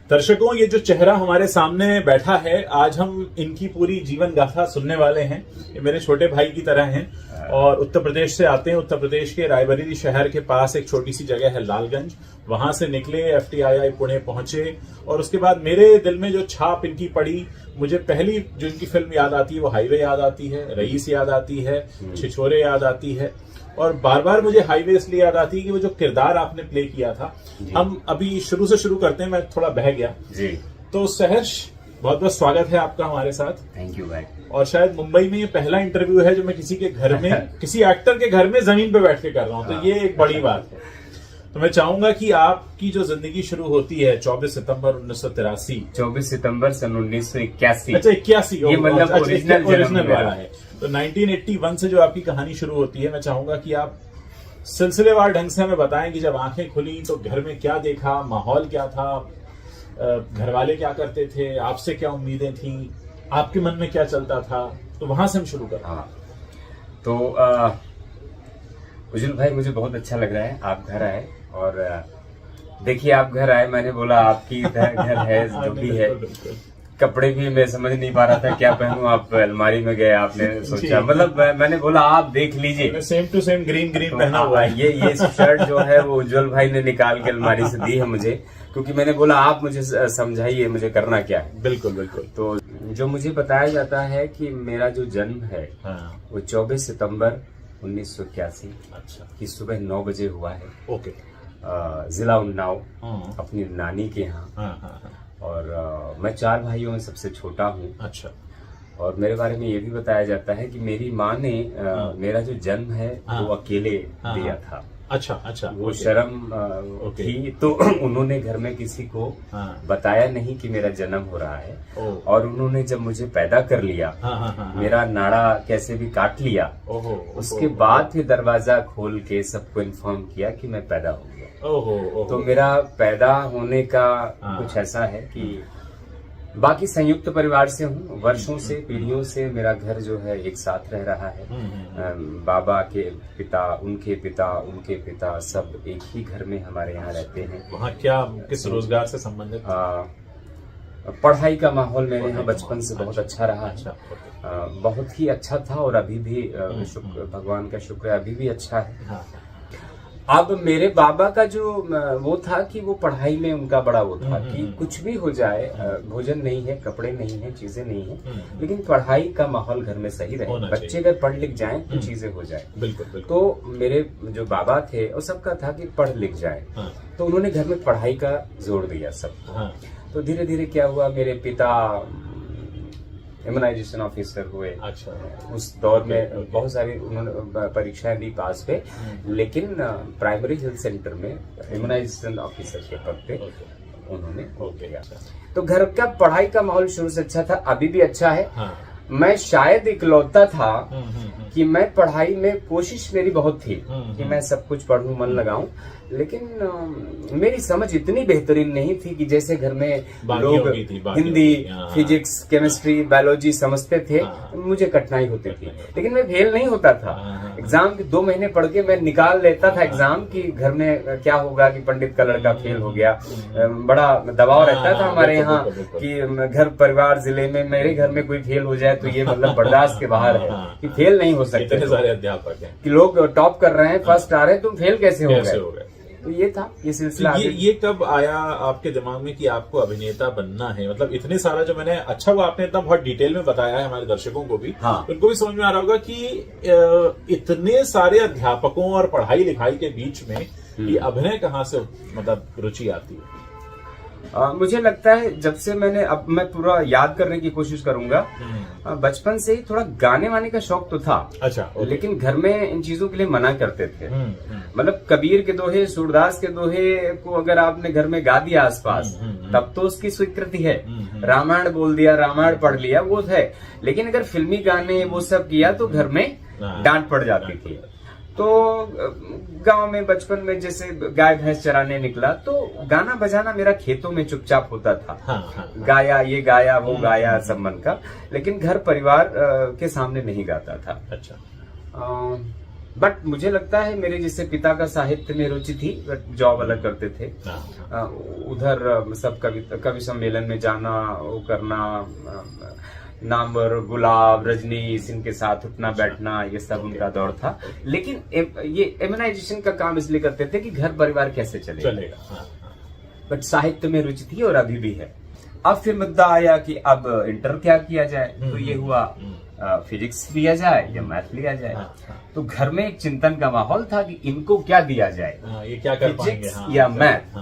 दर्शकों, ये जो चेहरा हमारे सामने बैठा है, आज हम इनकी पूरी जीवन गाथा सुनने वाले हैं। ये मेरे छोटे भाई की तरह हैं और उत्तर प्रदेश से आते हैं। उत्तर प्रदेश के रायबरेली शहर के पास एक छोटी सी जगह है लालगंज, वहां से निकले, FTII पुणे पहुंचे और उसके बाद मेरे दिल में जो छाप इनकी पड़ी, मुझे पहली जो इनकी फिल्म याद आती है वो हाईवे याद आती है, रईस याद आती है, छिछोरे याद आती है और बार बार मुझे हाईवे इसलिए याद आती है कि वो जो किरदार आपने प्ले किया था। हम अभी शुरू से शुरू करते हैं, मैं थोड़ा बह गया जी। तो सहर्ष, बहुत बहुत स्वागत है आपका हमारे साथ। थैंक यू भाई। और शायद मुंबई में ये पहला इंटरव्यू है जो मैं किसी के घर में किसी एक्टर के घर में जमीन पे बैठ के कर रहा हूँ, तो ये एक बड़ी बात है। तो मैं चाहूंगा कि आपकी जो जिंदगी शुरू होती है 24 सितंबर 1983, 24 सितंबर सन 1981। अच्छा 81, ये मतलब ओरिजिनल वाला है। तो 1981 से जो आपकी कहानी शुरू होती है, मैं चाहूंगा कि आप सिलसिलेवार ढंग से हमें बताएं कि जब आंखें खुली तो घर में क्या देखा, माहौल क्या था, घर वाले क्या करते थे, आपसे क्या उम्मीदें थी, आपके मन में क्या चलता था, तो वहां से हम शुरू करें। हाँ, तो उज्जवल भाई, मुझे बहुत अच्छा लग रहा है आप घर आए। और देखिए, आप घर आए, मैंने बोला आपकी घर है जो भी है। कपड़े भी मैं समझ नहीं पा रहा था क्या पहनूं, आप अलमारी में गए, आपने सोचा, मतलब मैंने बोला आप देख लीजिए, सेम टू सेम ग्रीन पहना हुआ है। ये शर्ट जो है वो उज्जवल भाई ने निकाल के अलमारी से दी है मुझे, क्योंकि मैंने बोला आप मुझे समझाइए मुझे करना क्या है। बिल्कुल बिल्कुल। तो जो मुझे बताया जाता है कि मेरा जो जन्म है वो 24 सितंबर 1981 की सुबह 9 बजे हुआ है। ओके। जिला उन्नाव, अपनी नानी के यहाँ। और मैं 4 भाइयों में सबसे छोटा हूँ। अच्छा। और मेरे बारे में ये भी बताया जाता है कि मेरी माँ ने मेरा जो जन्म है वो अकेले दिया था। अच्छा। वो शर्म थी, तो उन्होंने घर में किसी को बताया नहीं कि मेरा जन्म हो रहा है। और उन्होंने जब मुझे पैदा कर लिया, मेरा नाड़ा कैसे भी काट लिया, उसके बाद फिर दरवाजा खोल के सबको इन्फॉर्म किया कि मैं पैदा हो गया। तो मेरा पैदा होने का कुछ ऐसा है कि बाकी संयुक्त परिवार से हूँ, वर्षों से, पीढ़ियों से मेरा घर जो है एक साथ रह रहा है। बाबा के पिता, उनके पिता सब एक ही घर में हमारे यहाँ रहते हैं। वहाँ क्या किस रोजगार से संबंधित? पढ़ाई का माहौल मेरे यहाँ बचपन से बहुत अच्छा रहा है। बहुत ही अच्छा था और अभी भी भगवान का शुक्र है, अभी भी अच्छा है। अब मेरे बाबा का जो वो था कि वो पढ़ाई में उनका बड़ा वो था कि कुछ भी हो जाए, भोजन नहीं है, कपड़े नहीं है, चीजें नहीं है, लेकिन पढ़ाई का माहौल घर में सही रहे, बच्चे अगर पढ़ लिख जाएं तो चीजें हो जाए। बिल्कुल। तो मेरे जो बाबा थे वो सबका था कि पढ़ लिख जाए, तो उन्होंने घर में पढ़ाई का जोर दिया सबको। तो धीरे धीरे क्या हुआ, मेरे पिता इम्यूनाइजेशन ऑफिसर हुए। अच्छा। उस दौर में बहुत सारी उन्होंने परीक्षाएं दी, पास पे, लेकिन प्राइमरी हेल्थ सेंटर में इम्यूनाइजेशन ऑफिसर के पद पे उन्होंने हो गया। तो घर का पढ़ाई का माहौल शुरू से अच्छा था, अभी भी अच्छा है। मैं शायद इकलौता था कि मैं पढ़ाई में, कोशिश मेरी बहुत थी कि मैं सब कुछ पढ़ूं, मन लगाऊं, लेकिन मेरी समझ इतनी बेहतरीन नहीं थी कि जैसे घर में लोग हिंदी, फिजिक्स, केमिस्ट्री, बायोलॉजी समझते थे, मुझे कठिनाई होती थी, लेकिन मैं फेल नहीं होता था। एग्जाम के 2 महीने पढ़ के मैं निकाल लेता था एग्जाम की घर में क्या होगा कि पंडित का लड़का फेल हो गया। बड़ा दबाव रहता था हमारे यहाँ कि घर परिवार जिले में मेरे घर में कोई फेल हो जाए तो ये मतलब बर्दाश्त के बाहर है कि फेल नहीं हो सकते। इतने सारे अध्यापक हैं कि लोग टॉप कर रहे हैं, फर्स्ट आ रहे हैं, तुम फेल कैसे हो गए? तो ये था, ये सिलसिला। तो ये कब आया आपके दिमाग में कि आपको अभिनेता बनना है? मतलब इतने सारा जो मैंने, अच्छा वो आपने इतना बहुत डिटेल में बताया है हमारे दर्शकों को भी, उनको भी समझ में आ रहा होगा कि इतने सारे अध्यापकों और पढ़ाई लिखाई के बीच में ये अभिनय कहाँ से मतलब रुचि आती है? मुझे लगता है जब से मैंने, अब मैं पूरा याद करने की कोशिश करूंगा, बचपन से ही थोड़ा गाने वाने का शौक तो था। अच्छा। लेकिन घर में इन चीजों के लिए मना करते थे। मतलब कबीर के दोहे, सूरदास के दोहे को अगर आपने घर में गा दिया आसपास, तब तो उसकी स्वीकृति है। रामायण बोल दिया, रामायण पढ़ लिया, वो है। लेकिन अगर फिल्मी गाने वो सब किया तो घर में डांट पड़ जाती थी। तो गांव में बचपन में जैसे गाय भैंस चराने निकला तो गाना बजाना मेरा खेतों में चुपचाप होता था। गाया, ये गाया, वो गाया, सब मन का, लेकिन घर परिवार के सामने नहीं गाता था। अच्छा। बट मुझे लगता है मेरे जैसे पिता का साहित्य में रुचि थी, बट जॉब अलग करते थे। उधर सब कवि सम्मेलन में जाना, वो करना, नामवर, गुलाब, रजनीश, इनके साथ उठना बैठना, ये सब उनका दौर था। लेकिन ये इम्यूनाइजेशन का काम इसलिए करते थे कि घर परिवार कैसे चलेगा। बट साहित्य में रुचि थी और अभी भी है। अब फिर मुद्दा आया कि अब इंटर क्या किया जाए, तो ये हुआ फिजिक्स लिया जाए या मैथ लिया जाए। तो घर में एक चिंतन का माहौल था कि इनको क्या दिया जाए, ये क्या कर पाएंगे, फिजिक्स या मैथ।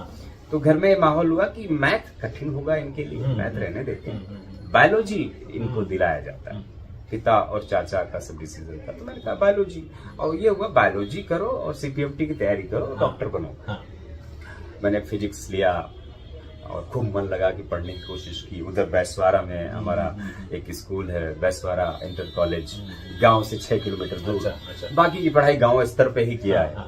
तो घर में माहौल हुआ कि मैथ कठिन होगा इनके लिए, मैथ रहने देते हैं, बायोलॉजी इनको दिलाया जाता है। पिता और चाचा का सब डिसीजन था, तो मैंने कहा बायोलॉजी। और ये हुआ बायोलॉजी करो और सीपीएफटी की तैयारी करो, डॉक्टर बनो। मैंने फिजिक्स लिया और खूब मन लगा कि पढ़ने की कोशिश की। उधर बैसवारा में हमारा एक स्कूल है, बैसवारा इंटर कॉलेज, गांव से 6 किलोमीटर दूर। बाकी की पढ़ाई गांव स्तर पे ही किया है।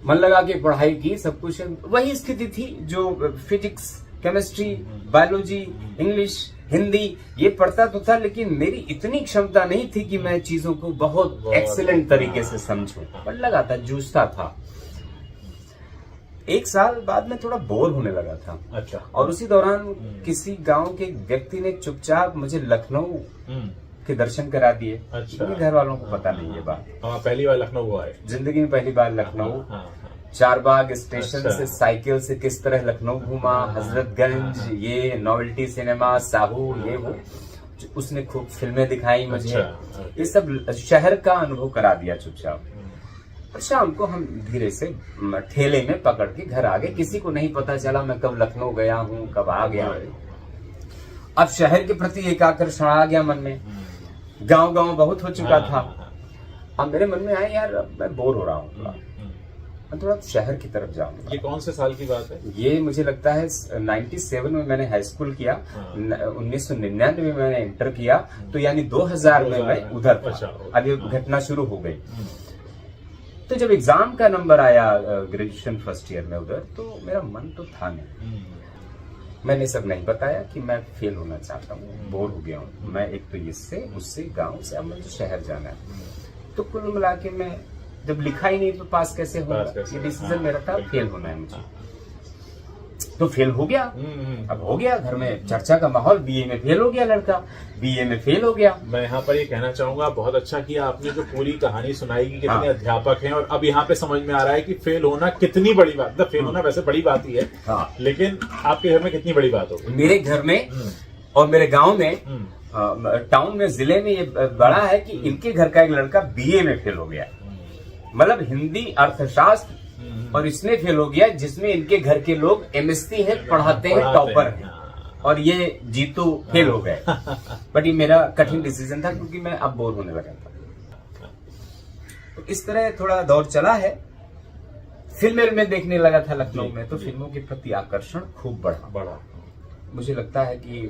मन लगा के पढ़ाई की, सब कुछ वही स्थिति थी जो physics, chemistry, biology, English, Hindi ये पढ़ता तो था, लेकिन मेरी इतनी क्षमता नहीं थी कि मैं चीजों को बहुत एक्सीलेंट तरीके से समझूं। पर लगा था, जूझता था। एक साल बाद में थोड़ा बोर होने लगा था। अच्छा। और उसी दौरान किसी गांव के व्यक्ति ने चुपचाप मुझे लखनऊ के दर्शन करा दिए। अच्छा। घर वालों को पता नहीं ये बात। पहली बार लखनऊ आए जिंदगी में, पहली बार लखनऊ। चारबाग स्टेशन से साइकिल से किस तरह लखनऊ घूमा, हजरतगंज, ये नॉवेल्टी सिनेमा, साहू, ये वो, उसने खूब फिल्में दिखाई मुझे। ये सब शहर का अनुभव करा दिया चुपचाप। शाम को हम धीरे से ठेले में पकड़ के घर आ गए। किसी को नहीं पता चला मैं कब लखनऊ गया हूँ, कब आ गया हूँ। अब शहर के प्रति एक आकर्षण आ गया मन में। गांव गांव बहुत हो चुका था। अब मेरे मन में आया, यार अब मैं बोर हो रहा हूँ, मैं थोड़ा शहर की तरफ जाऊंगा। ये कौन से साल की बात है? ये मुझे लगता है 97 में मैंने हाई स्कूल किया, 1999 में मैंने इंटर किया, तो यानी 2000 में मैं उधर था। अब ये घटना शुरू हो गई। तो जब एग्जाम का नंबर आया ग्रेजुएशन फर्स्ट ईयर में उधर, तो मेरा मन तो था नहीं। मैंने सब नहीं बताया कि मैं फेल होना चाहता हूँ, बोर हो गया हूँ मैं, एक तो इससे उससे गांव से, अब मुझे शहर जाना है। तो कुल मिला के मैं जब लिखा ही नहीं तो पास कैसे होगा, ये डिसीजन मेरा था, फेल होना है मुझे। तो फेल हो गया। अब हो गया, घर में चर्चा का माहौल, बीए में फेल हो गया लड़का, बीए में फेल हो गया। मैं यहाँ पर ये कहना चाहूंगा, बहुत अच्छा किया आपने जो पूरी कहानी सुनाई कि कितने अध्यापक हैं, और अब यहाँ पे समझ में आ रहा है कि फेल होना कितनी बड़ी बात। मतलब फेल होना वैसे बड़ी बात ही है, लेकिन आपके घर में कितनी बड़ी बात होगी। मेरे घर में और मेरे गाँव में, टाउन में, जिले में ये बड़ा है कि इनके घर का एक लड़का बीए में फेल हो गया, मतलब हिंदी अर्थशास्त्र, और इसमें फेल हो गया जिसमें इनके घर के लोग एमएससी है, पढ़ाते हैं, टॉपर हैं, और ये जीतू फेल हो गए। बट ये मेरा कठिन डिसीजन था क्योंकि मैं अब बोर होने लगा था। तो इस तरह थोड़ा दौर चला है। फिल्में में देखने लगा था लखनऊ में, तो फिल्मों के प्रति आकर्षण खूब बढ़ा। मुझे लगता है कि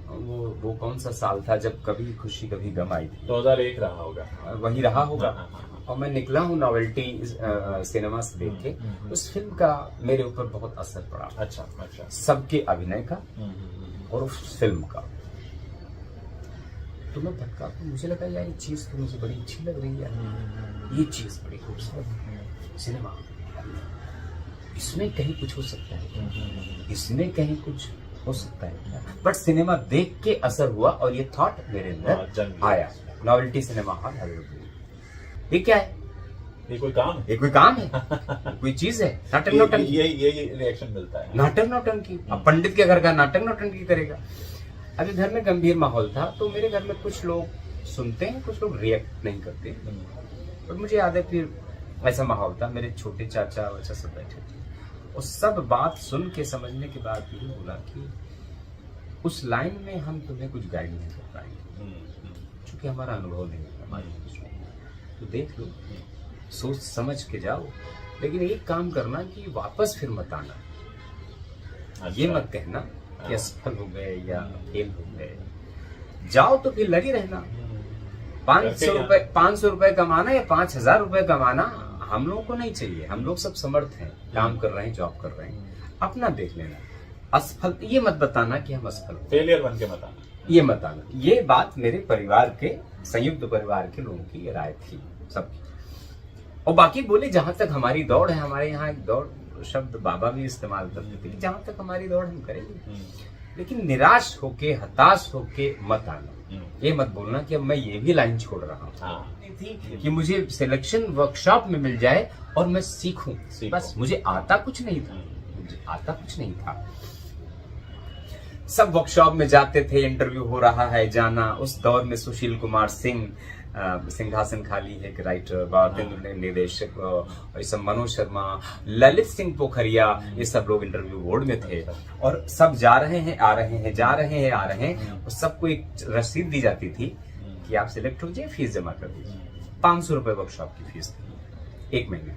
वो कौन सा साल था जब कभी खुशी कभी गम आई थी, 2001 रहा होगा, वही रहा होगा। और मैं निकला हूँ नॉवेल्टी सिनेमा से देख के, उस फिल्म का मेरे ऊपर बहुत असर पड़ा। अच्छा। सबके अभिनय का और उस फिल्म का। तो मैं भटका, तो मुझे लगा यार ये चीज तो मुझे बड़ी अच्छी लग रही है, ये चीज बड़ी खूबसूरत है, सिनेमा, इसमें कहीं कुछ हो सकता है, इसमें कहीं कुछ हो सकता है। बट सिनेमा देख के असर हुआ और ये थॉट मेरे अंदर आया, नॉवेल्टी सिनेमा हॉल, ये क्या है, ये कोई काम है, ये कोई काम है, कोई चीज है, नाटक नौटंकी, ये रिएक्शन मिलता है, नाटक नौटंकी। अब पंडित के घर का नाटक नौटंकी करेगा। अभी घर में गंभीर माहौल था, तो मेरे घर में कुछ लोग सुनते हैं, कुछ लोग रिएक्ट नहीं करते। और मुझे याद है फिर ऐसा माहौल था, मेरे छोटे चाचा वैसा सब बैठे थे, और सब बात सुन के समझने के बाद यही बोला कि उस लाइन में हम तुम्हें कुछ गाइड नहीं कर पाएंगे, क्योंकि हमारा अनुभव नहीं है, हमारी तो देख लो, सोच समझ के जाओ, लेकिन एक काम करना कि वापस फिर मत आना। अच्छा। ये मत कहना कि असफल हो गए या फेल हो गए, जाओ तो फिर लगे रहना। 500 रुपए कमाना या 5000 रुपए कमाना हम लोगों को नहीं चाहिए, हम लोग सब समर्थ हैं, काम कर रहे हैं, जॉब कर रहे हैं, अपना देख लेना। असफल ये मत बताना कि हम असफल, फेलियर बन के मत आना, ये मत आना। ये बात मेरे परिवार के, संयुक्त परिवार के लोगों की राय थी। सबकी। और बाकी बोले जहां तक हमारी दौड़ है, हमारे यहाँ एक दौड़ शब्द बाबा भी इस्तेमाल करते थे कि जहां तक हमारी दौड़ हम करेंगे, लेकिन निराश होके हताश होके मत आना। ये मत बोलना कि अब मैं ये भी लाइन छोड़ रहा हूँ। थी कि मुझे सिलेक्शन वर्कशॉप में मिल जाए और मैं सीखूं, बस। मुझे आता कुछ नहीं था, मुझे आता कुछ नहीं था। सब वर्कशॉप में जाते थे, इंटरव्यू हो रहा है, जाना। उस दौर में सुशील कुमार सिंह, सिंहासन खाली है कि राइटर, भारतेंद्र निर्देशक, और सब मनोज शर्मा, ललित सिंह पोखरिया, ये सब लोग इंटरव्यू बोर्ड में थे। और सब जा रहे हैं, आ रहे हैं, जा रहे हैं, आ रहे हैं। और सबको एक रसीद दी जाती थी कि आप सिलेक्ट हो जाए, फीस जमा कर दीजिए। 500 रुपए वर्कशॉप की फीस थी 1 महीने।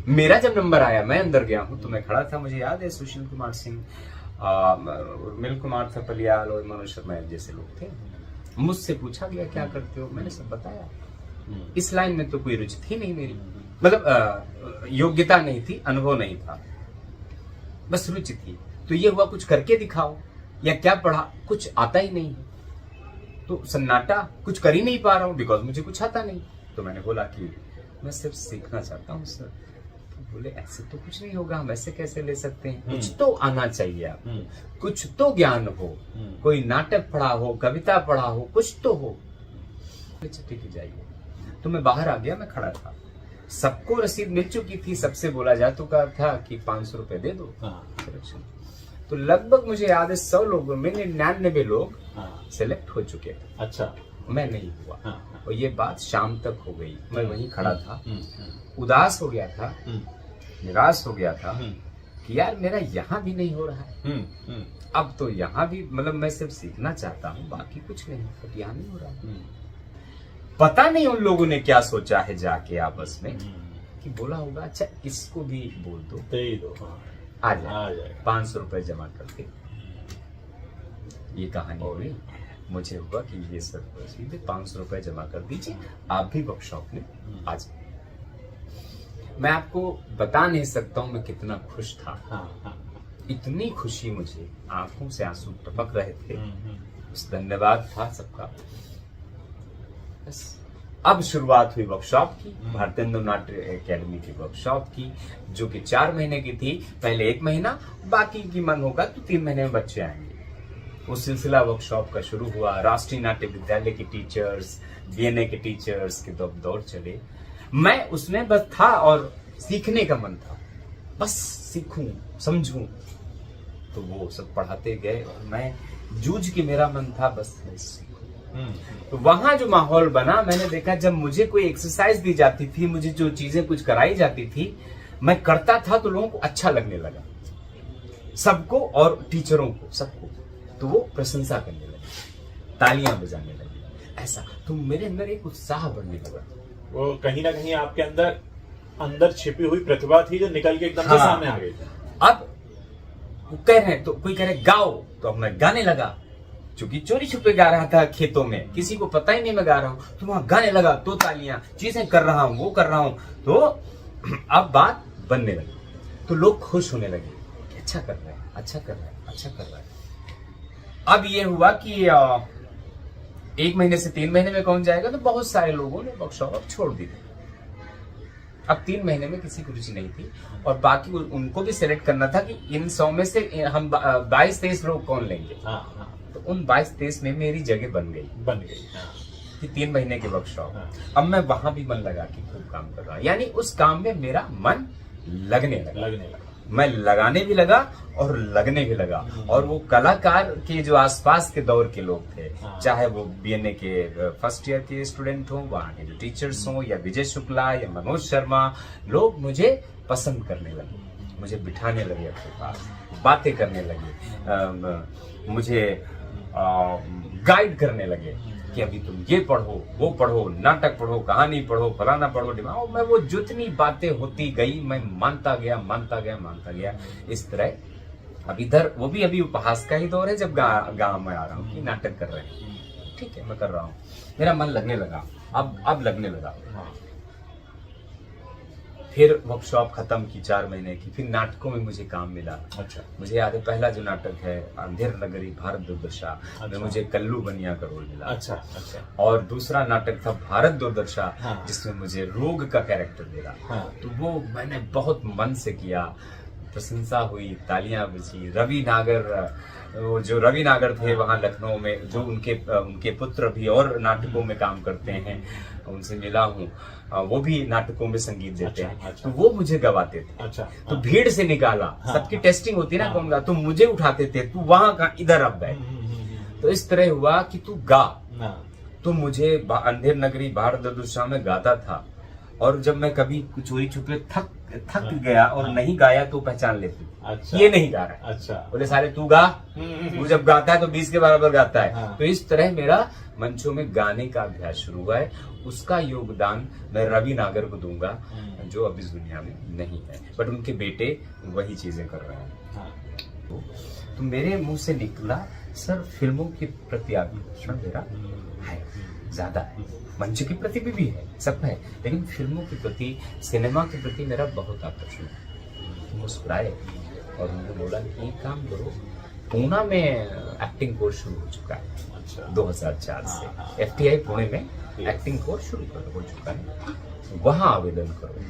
मेरा जब नंबर आया, मैं अंदर गया हूं, तो मैं खड़ा था, मुझे याद है सुशील कुमार सिंह, उर्मिल कुमार थपलियाल और मनोज शर्मा जैसे लोग थे। मुझसे पूछा गया क्या करते हो, मैंने सब बताया। इस लाइन में तो कोई रुचि थी नहीं मेरी, मतलब योग्यता नहीं थी, अनुभव नहीं था, बस रुचि थी। तो ये हुआ कुछ करके दिखाओ, या क्या पढ़ा, कुछ आता ही नहीं, तो सन्नाटा, कुछ कर ही नहीं पा रहा हूं बिकॉज मुझे कुछ आता नहीं। तो मैंने बोला कि मैं सिर्फ सीखना चाहता हूं सर। तो बोले ऐसे तो कुछ नहीं होगा, हम ऐसे कैसे ले सकते हैं, कुछ तो आना चाहिए आपको, कुछ तो ज्ञान हो, कोई नाटक पढ़ा हो, कविता पढ़ा हो, कुछ तो हो। अच्छा ठीक है जाइए। तो मैं बाहर आ गया, मैं खड़ा था, सबको रसीद मिल चुकी थी, सबसे बोला जा चुका था कि 500 रुपए दे दो। तो लगभग मुझे याद है 100 लोगों में 99 लोग सिलेक्ट हो चुके थे। अच्छा, मैं नहीं हुआ। और ये बात शाम तक हो गई, मैं वहीं खड़ा था, उदास हो गया था, निराश हो गया था कि यार मेरा यहाँ भी नहीं हो रहा है। अब तो यहाँ भी, मतलब मैं सिर्फ सीखना चाहता हूँ, बाकी कुछ नहीं, अब यहाँ नहीं हो रहा है। पता नहीं उन लोगों ने क्या सोचा है जाके आपस में, कि बोला होगा अच्छा इसको भी बोल दो, दे दो, आ जाए 500 रुपए जमा करके। ये कहानी हुई। मुझे हुआ कि ये सर सीधे 500 रुपए जमा कर दीजिए, आप भी वर्कशॉप में आ जाइए। मैं आपको बता नहीं सकता हूं मैं कितना खुश था। इतनी खुशी, मुझे आंखों से आंसू टपक रहे थे। उस धन्यवाद था सबका। बस अब शुरुआत हुई वर्कशॉप की, भारतेंद्र नाट्य एकेडमी की वर्कशॉप की, जो कि 4 महीने की थी। पहले 1 महीना, बाकी की मन होगा तो 3 महीने में बच्चे आएंगे। वो सिलसिला वर्कशॉप का शुरू हुआ। राष्ट्रीय नाट्य विद्यालय के टीचर्स, बीएनए के टीचर्स के दौर चले। मैं उसमें बस था और सीखने का मन था, बस सीखूं, समझूं। तो वो सब पढ़ाते गए और मैं जूझ के, मेरा मन था बस सीखूं। तो वहां जो माहौल बना, मैंने देखा जब मुझे कोई एक्सरसाइज दी जाती थी, मुझे जो चीजें कुछ कराई जाती थी, मैं करता था तो लोगों को अच्छा लगने लगा, सबको, और टीचरों को, सबको। तो वो प्रशंसा करने लगे, तालियां बजाने लगे, ऐसा। तो मेरे अंदर एक उत्साह बढ़ने लगा। वो कहीं ना कहीं आपके अंदर छिपी हुई प्रतिभा थी जो निकल के एकदम से सामने आ गई। अब वो कह रहे हैं, तो कोई कह रहे गाओ, तो अब मैं गाने लगा। चूंकि चोरी छुपे गा रहा था खेतों में, किसी को पता ही नहीं मैं गा रहा हूं, तो वहां गाने लगा, तो तालियां, चीजें कर रहा हूं, वो कर रहा हूं। तो अब बात बनने लगी, तो लोग खुश होने लगे कि अच्छा कर रहा है, अच्छा कर रहा है, अच्छा कर रहा है। अब ये हुआ कि 1 महीने से 3 महीने में कौन जाएगा, तो बहुत सारे लोगों ने वर्कशॉप छोड़ दी। अब 3 महीने में किसी को रुचि नहीं थी, और बाकी उनको भी सिलेक्ट करना था कि इन 100 में से हम 22-23 लोग कौन लेंगे। तो उन 22-23 में मेरी जगह बन गई कि 3 महीने की वर्कशॉप। अब मैं वहां भी मन लगा के खूब काम कर रहा, यानी उस काम में मेरा मन लगने लगा। मैं लगाने भी लगा और लगने भी लगा। और वो कलाकार के जो आसपास के दौर के लोग थे, चाहे वो बीएनए के फर्स्ट ईयर के स्टूडेंट हों, वहां के जो टीचर्स हों, या विजय शुक्ला या मनोज शर्मा, लोग मुझे पसंद करने लगे, मुझे बिठाने लगे अपने पास, बातें करने लगे, मुझे गाइड करने लगे कि अभी तुम ये पढ़ो, वो पढ़ो, नाटक पढ़ो, कहानी पढ़ो, फलाना पढ़ो, और मैं वो जितनी बातें होती गई, मैं मानता गया। इस तरह अब इधर वो भी अभी उपहास का ही दौर है, जब गांव में आ रहा हूँ कि नाटक कर रहे हैं, ठीक है, मैं कर रहा हूँ, मेरा मन लगने लगा, अब लगने लगा। फिर वर्कशॉप खत्म की 4 महीने की, फिर नाटकों में मुझे काम मिला। अच्छा मुझे याद है पहला जो नाटक है अंधेर नगरी भारत दुर्दशा में मुझे कल्लू बनिया का रोल मिला। अच्छा अच्छा और दूसरा नाटक था भारत दुर्दशा हाँ। जिसमें मुझे रोग का कैरेक्टर मिला। हाँ। तो वो मैंने बहुत मन से किया, प्रशंसा हुई, तालियां बजी। रवि नागर, वो जो रवि नागर थे वहाँ लखनऊ में, जो उनके पुत्र भी और नाटकों में काम करते हैं, उनसे मिला हूँ। वो भी नाटकों में संगीत देते हैं। अच्छा। तो वो मुझे गवाते थे। अच्छा तो भीड़ से निकाला, सबकी टेस्टिंग होती है ना कौन गा, तो मुझे उठाते थे, तू वहां का इधर अब गए। तो इस तरह हुआ कि तू गा। तो मुझे अंधेर नगरी भारत दुर्दशा में गाता था, और जब मैं कभी चोरी छुपे थक गया और नहीं गाया तो पहचान लेती। अच्छा ये नहीं गा रहा है। अच्छा बोले सारे तू गा, तू जब गाता है तो 20 के बराबर गाता है। तो इस तरह मेरा मंचों में गाने का अभ्यास शुरू हुआ है। उसका योगदान मैं रवि नागर को दूंगा, जो अब इस दुनिया में नहीं है, बट उनके बेटे वही चीजें कर रहे हैं। तो मेरे मुंह से निकला, सर फिल्मों के प्रति आकर्षण मेरा है, ज्यादा है, मंच के प्रति भी है, सब है, लेकिन फिल्मों के प्रति, सिनेमा के प्रति मेरा बहुत आकर्षण है। मुस्कुराए और उन्होंने बोला कि एक काम करो, पूना में एक्टिंग कोर्स शुरू हो चुका है। अच्छा 2004 से FTI पुणे में एक्टिंग कोर्स शुरू हो चुका है, वहां आवेदन करो।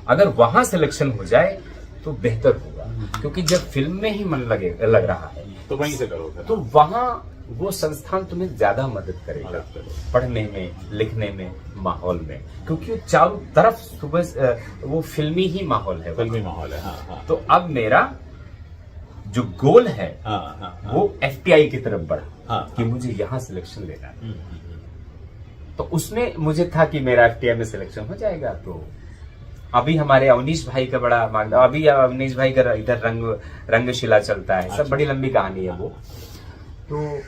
अगर वहां सिलेक्शन हो जाए तो बेहतर होगा, क्योंकि जब फिल्म में ही मन लग रहा है तो वहीं से करोगे, तो वहां वो संस्थान तुम्हें ज्यादा मदद करेगा पढ़ने में, लिखने में, माहौल में, क्योंकि चारों तरफ सुबह वो फिल्मी ही माहौल है, फिल्मी माहौल है। हाँ। तो अब मेरा जो गोल है वो FTI की तरफ बढ़ा कि मुझे यहाँ सिलेक्शन लेना है। तो उसमें मुझे था कि मेरा FTI में सिलेक्शन हो जाएगा। तो अभी हमारे अवनीश भाई का बड़ा अभी अवनीश भाई का इधर रंगशिला चलता है, सब बड़ी लंबी कहानी है वो। तो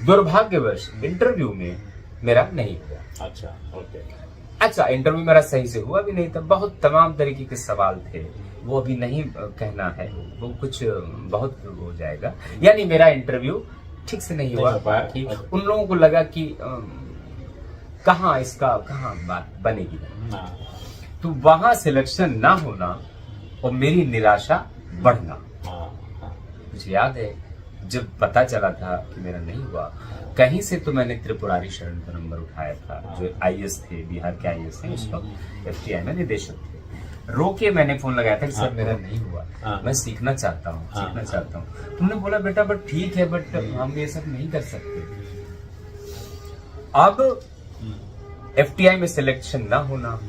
दुर्भाग्यवश इंटरव्यू में मेरा नहीं हुआ। अच्छा ओके। अच्छा, इंटरव्यू मेरा सही से हुआ भी नहीं था, बहुत तमाम तरीके के सवाल थे, वो अभी नहीं कहना है, वो कुछ बहुत हो जाएगा। यानी मेरा इंटरव्यू ठीक से नहीं हुआ कि उन लोगों को लगा कि कहाँ बात बनेगी। तो वहां सिलेक्शन ना होना और मेरी निराशा बढ़ना। मुझे याद है जब पता चला था कि मेरा नहीं हुआ, कहीं से तो मैंने त्रिपुरारी शरण का नंबर उठाया था, जो IAS थे, बिहार के IAS थे, उस वक्त FTI में निदेशक थे। रोके मैंने फोन लगाया था कि सर मेरा नहीं हुआ, मैं सीखना चाहता हूँ। तुमने बोला बेटा बट ठीक है, बट हम ये सब नहीं कर सकते। अब FTI में सिलेक्शन ना होना,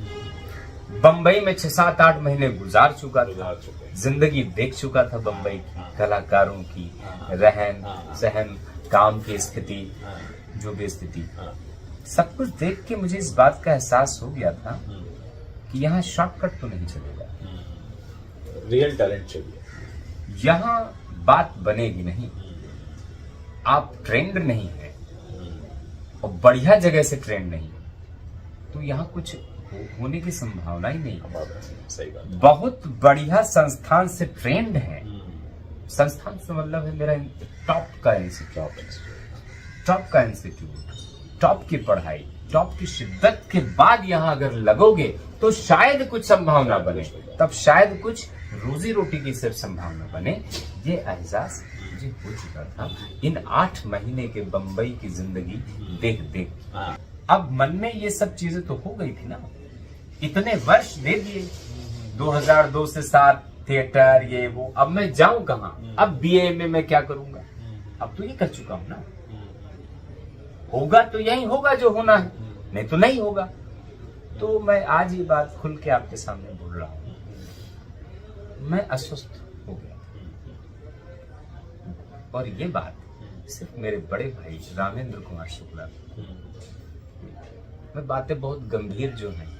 बंबई में 6-7-8 महीने गुजार चुका था, जिंदगी देख चुका था बंबई की, कलाकारों की रहन सहन, काम की स्थिति, जो भी स्थिति, सब कुछ देख के मुझे इस बात का एहसास हो गया था कि यहाँ शॉर्टकट तो नहीं चलेगा, रियल टैलेंट चाहिए। यहाँ बात बनेगी नहीं, आप ट्रेंड नहीं है और बढ़िया जगह से ट्रेंड नहीं, तो यहाँ कुछ होने की संभावना ही नहीं। सही बात। बहुत बढ़िया संस्थान से ट्रेंड है, संस्थान से मतलब है मेरा टॉप का इंस्टीट्यूट, टॉप की पढ़ाई, टॉप की शिद्दत के बाद यहाँ अगर लगोगे तो शायद कुछ संभावना बने, तब शायद कुछ रोजी रोटी की सिर्फ संभावना बने। ये एहसास मुझे हो चुका था इन 8 महीने के बंबई की जिंदगी देख देख। अब मन में ये सब चीजें तो हो गई थी ना, इतने वर्ष दे दिए, 2002 से 7 थिएटर ये वो, अब मैं जाऊं कहाँ? अब BA में मैं क्या करूंगा? अब तो ये कर चुका हूं ना, होगा तो यही होगा जो होना है, नहीं तो नहीं होगा। तो मैं आज ये बात खुल के आपके सामने बोल रहा हूं, मैं अस्वस्थ हो गया, और ये बात सिर्फ मेरे बड़े भाई रामेंद्र कुमार शुक्ला, मैं बातें बहुत गंभीर जो हैं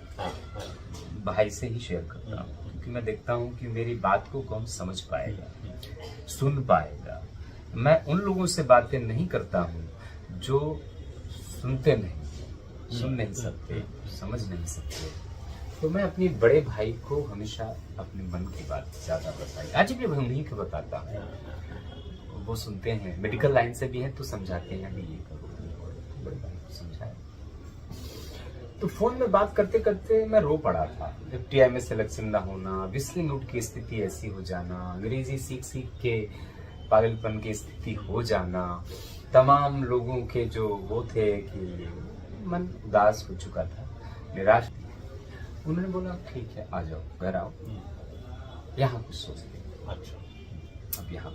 भाई से ही शेयर करता हूँ, क्योंकि मैं देखता हूँ कि मेरी बात को कौन समझ पाएगा, सुन पाएगा। मैं उन लोगों से बातें नहीं करता हूँ जो सुनते नहीं, सुन नहीं सकते, समझ नहीं सकते। तो मैं अपने बड़े भाई को हमेशा अपने मन की बात ज्यादा बताई, आज भी मैं उन्हीं को बताता हूँ। वो सुनते हैं, मेडिकल लाइन से भी हैं तो समझाते हैं, ये करो, बड़े भाई को समझाए। तो फोन में बात करते करते मैं रो पड़ा था। FTI में सिलेक्शन ना होना, विस्लिंग आउट की स्थिति ऐसी हो जाना, अंग्रेजी सीख सीख के पागलपन की स्थिति हो जाना, तमाम लोगों के जो वो थे कि मन उदास हो चुका था, निराश। उन्होंने बोला ठीक है आ जाओ, घर आओ, यहाँ कुछ सोचते। अच्छा। अब यहाँ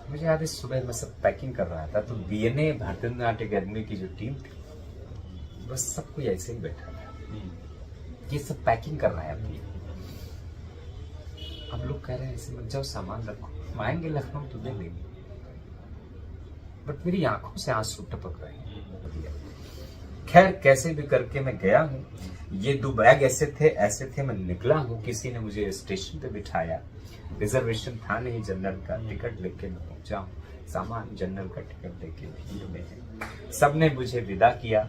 मुझे याद है सुबह मैं सब पैकिंग कर रहा था तो BNA भरतनाट्यम अकेडमी की जो टीम थी बस सब कोई ऐसे ही बैठा था, ये सब पैकिंग कर रहा है अपनी। अब लोग कह रहे हैं ऐसे मत जाओ, सामान रखो, हम आएंगे लखनऊ तो दे देंगे। बट मेरी आंखों से आंसू टपक रहे हैं। खैर कैसे भी करके मैं गया हूँ। ये 2 बैग ऐसे थे मैं निकला हूँ। किसी ने मुझे स्टेशन पे बिठाया, रिजर्वेशन था नहीं जनरल का, टिकट लेके मैं पहुंचा हूँ। सामान जनरल का टिकट लेके भीड़ में है। सबने मुझे विदा किया,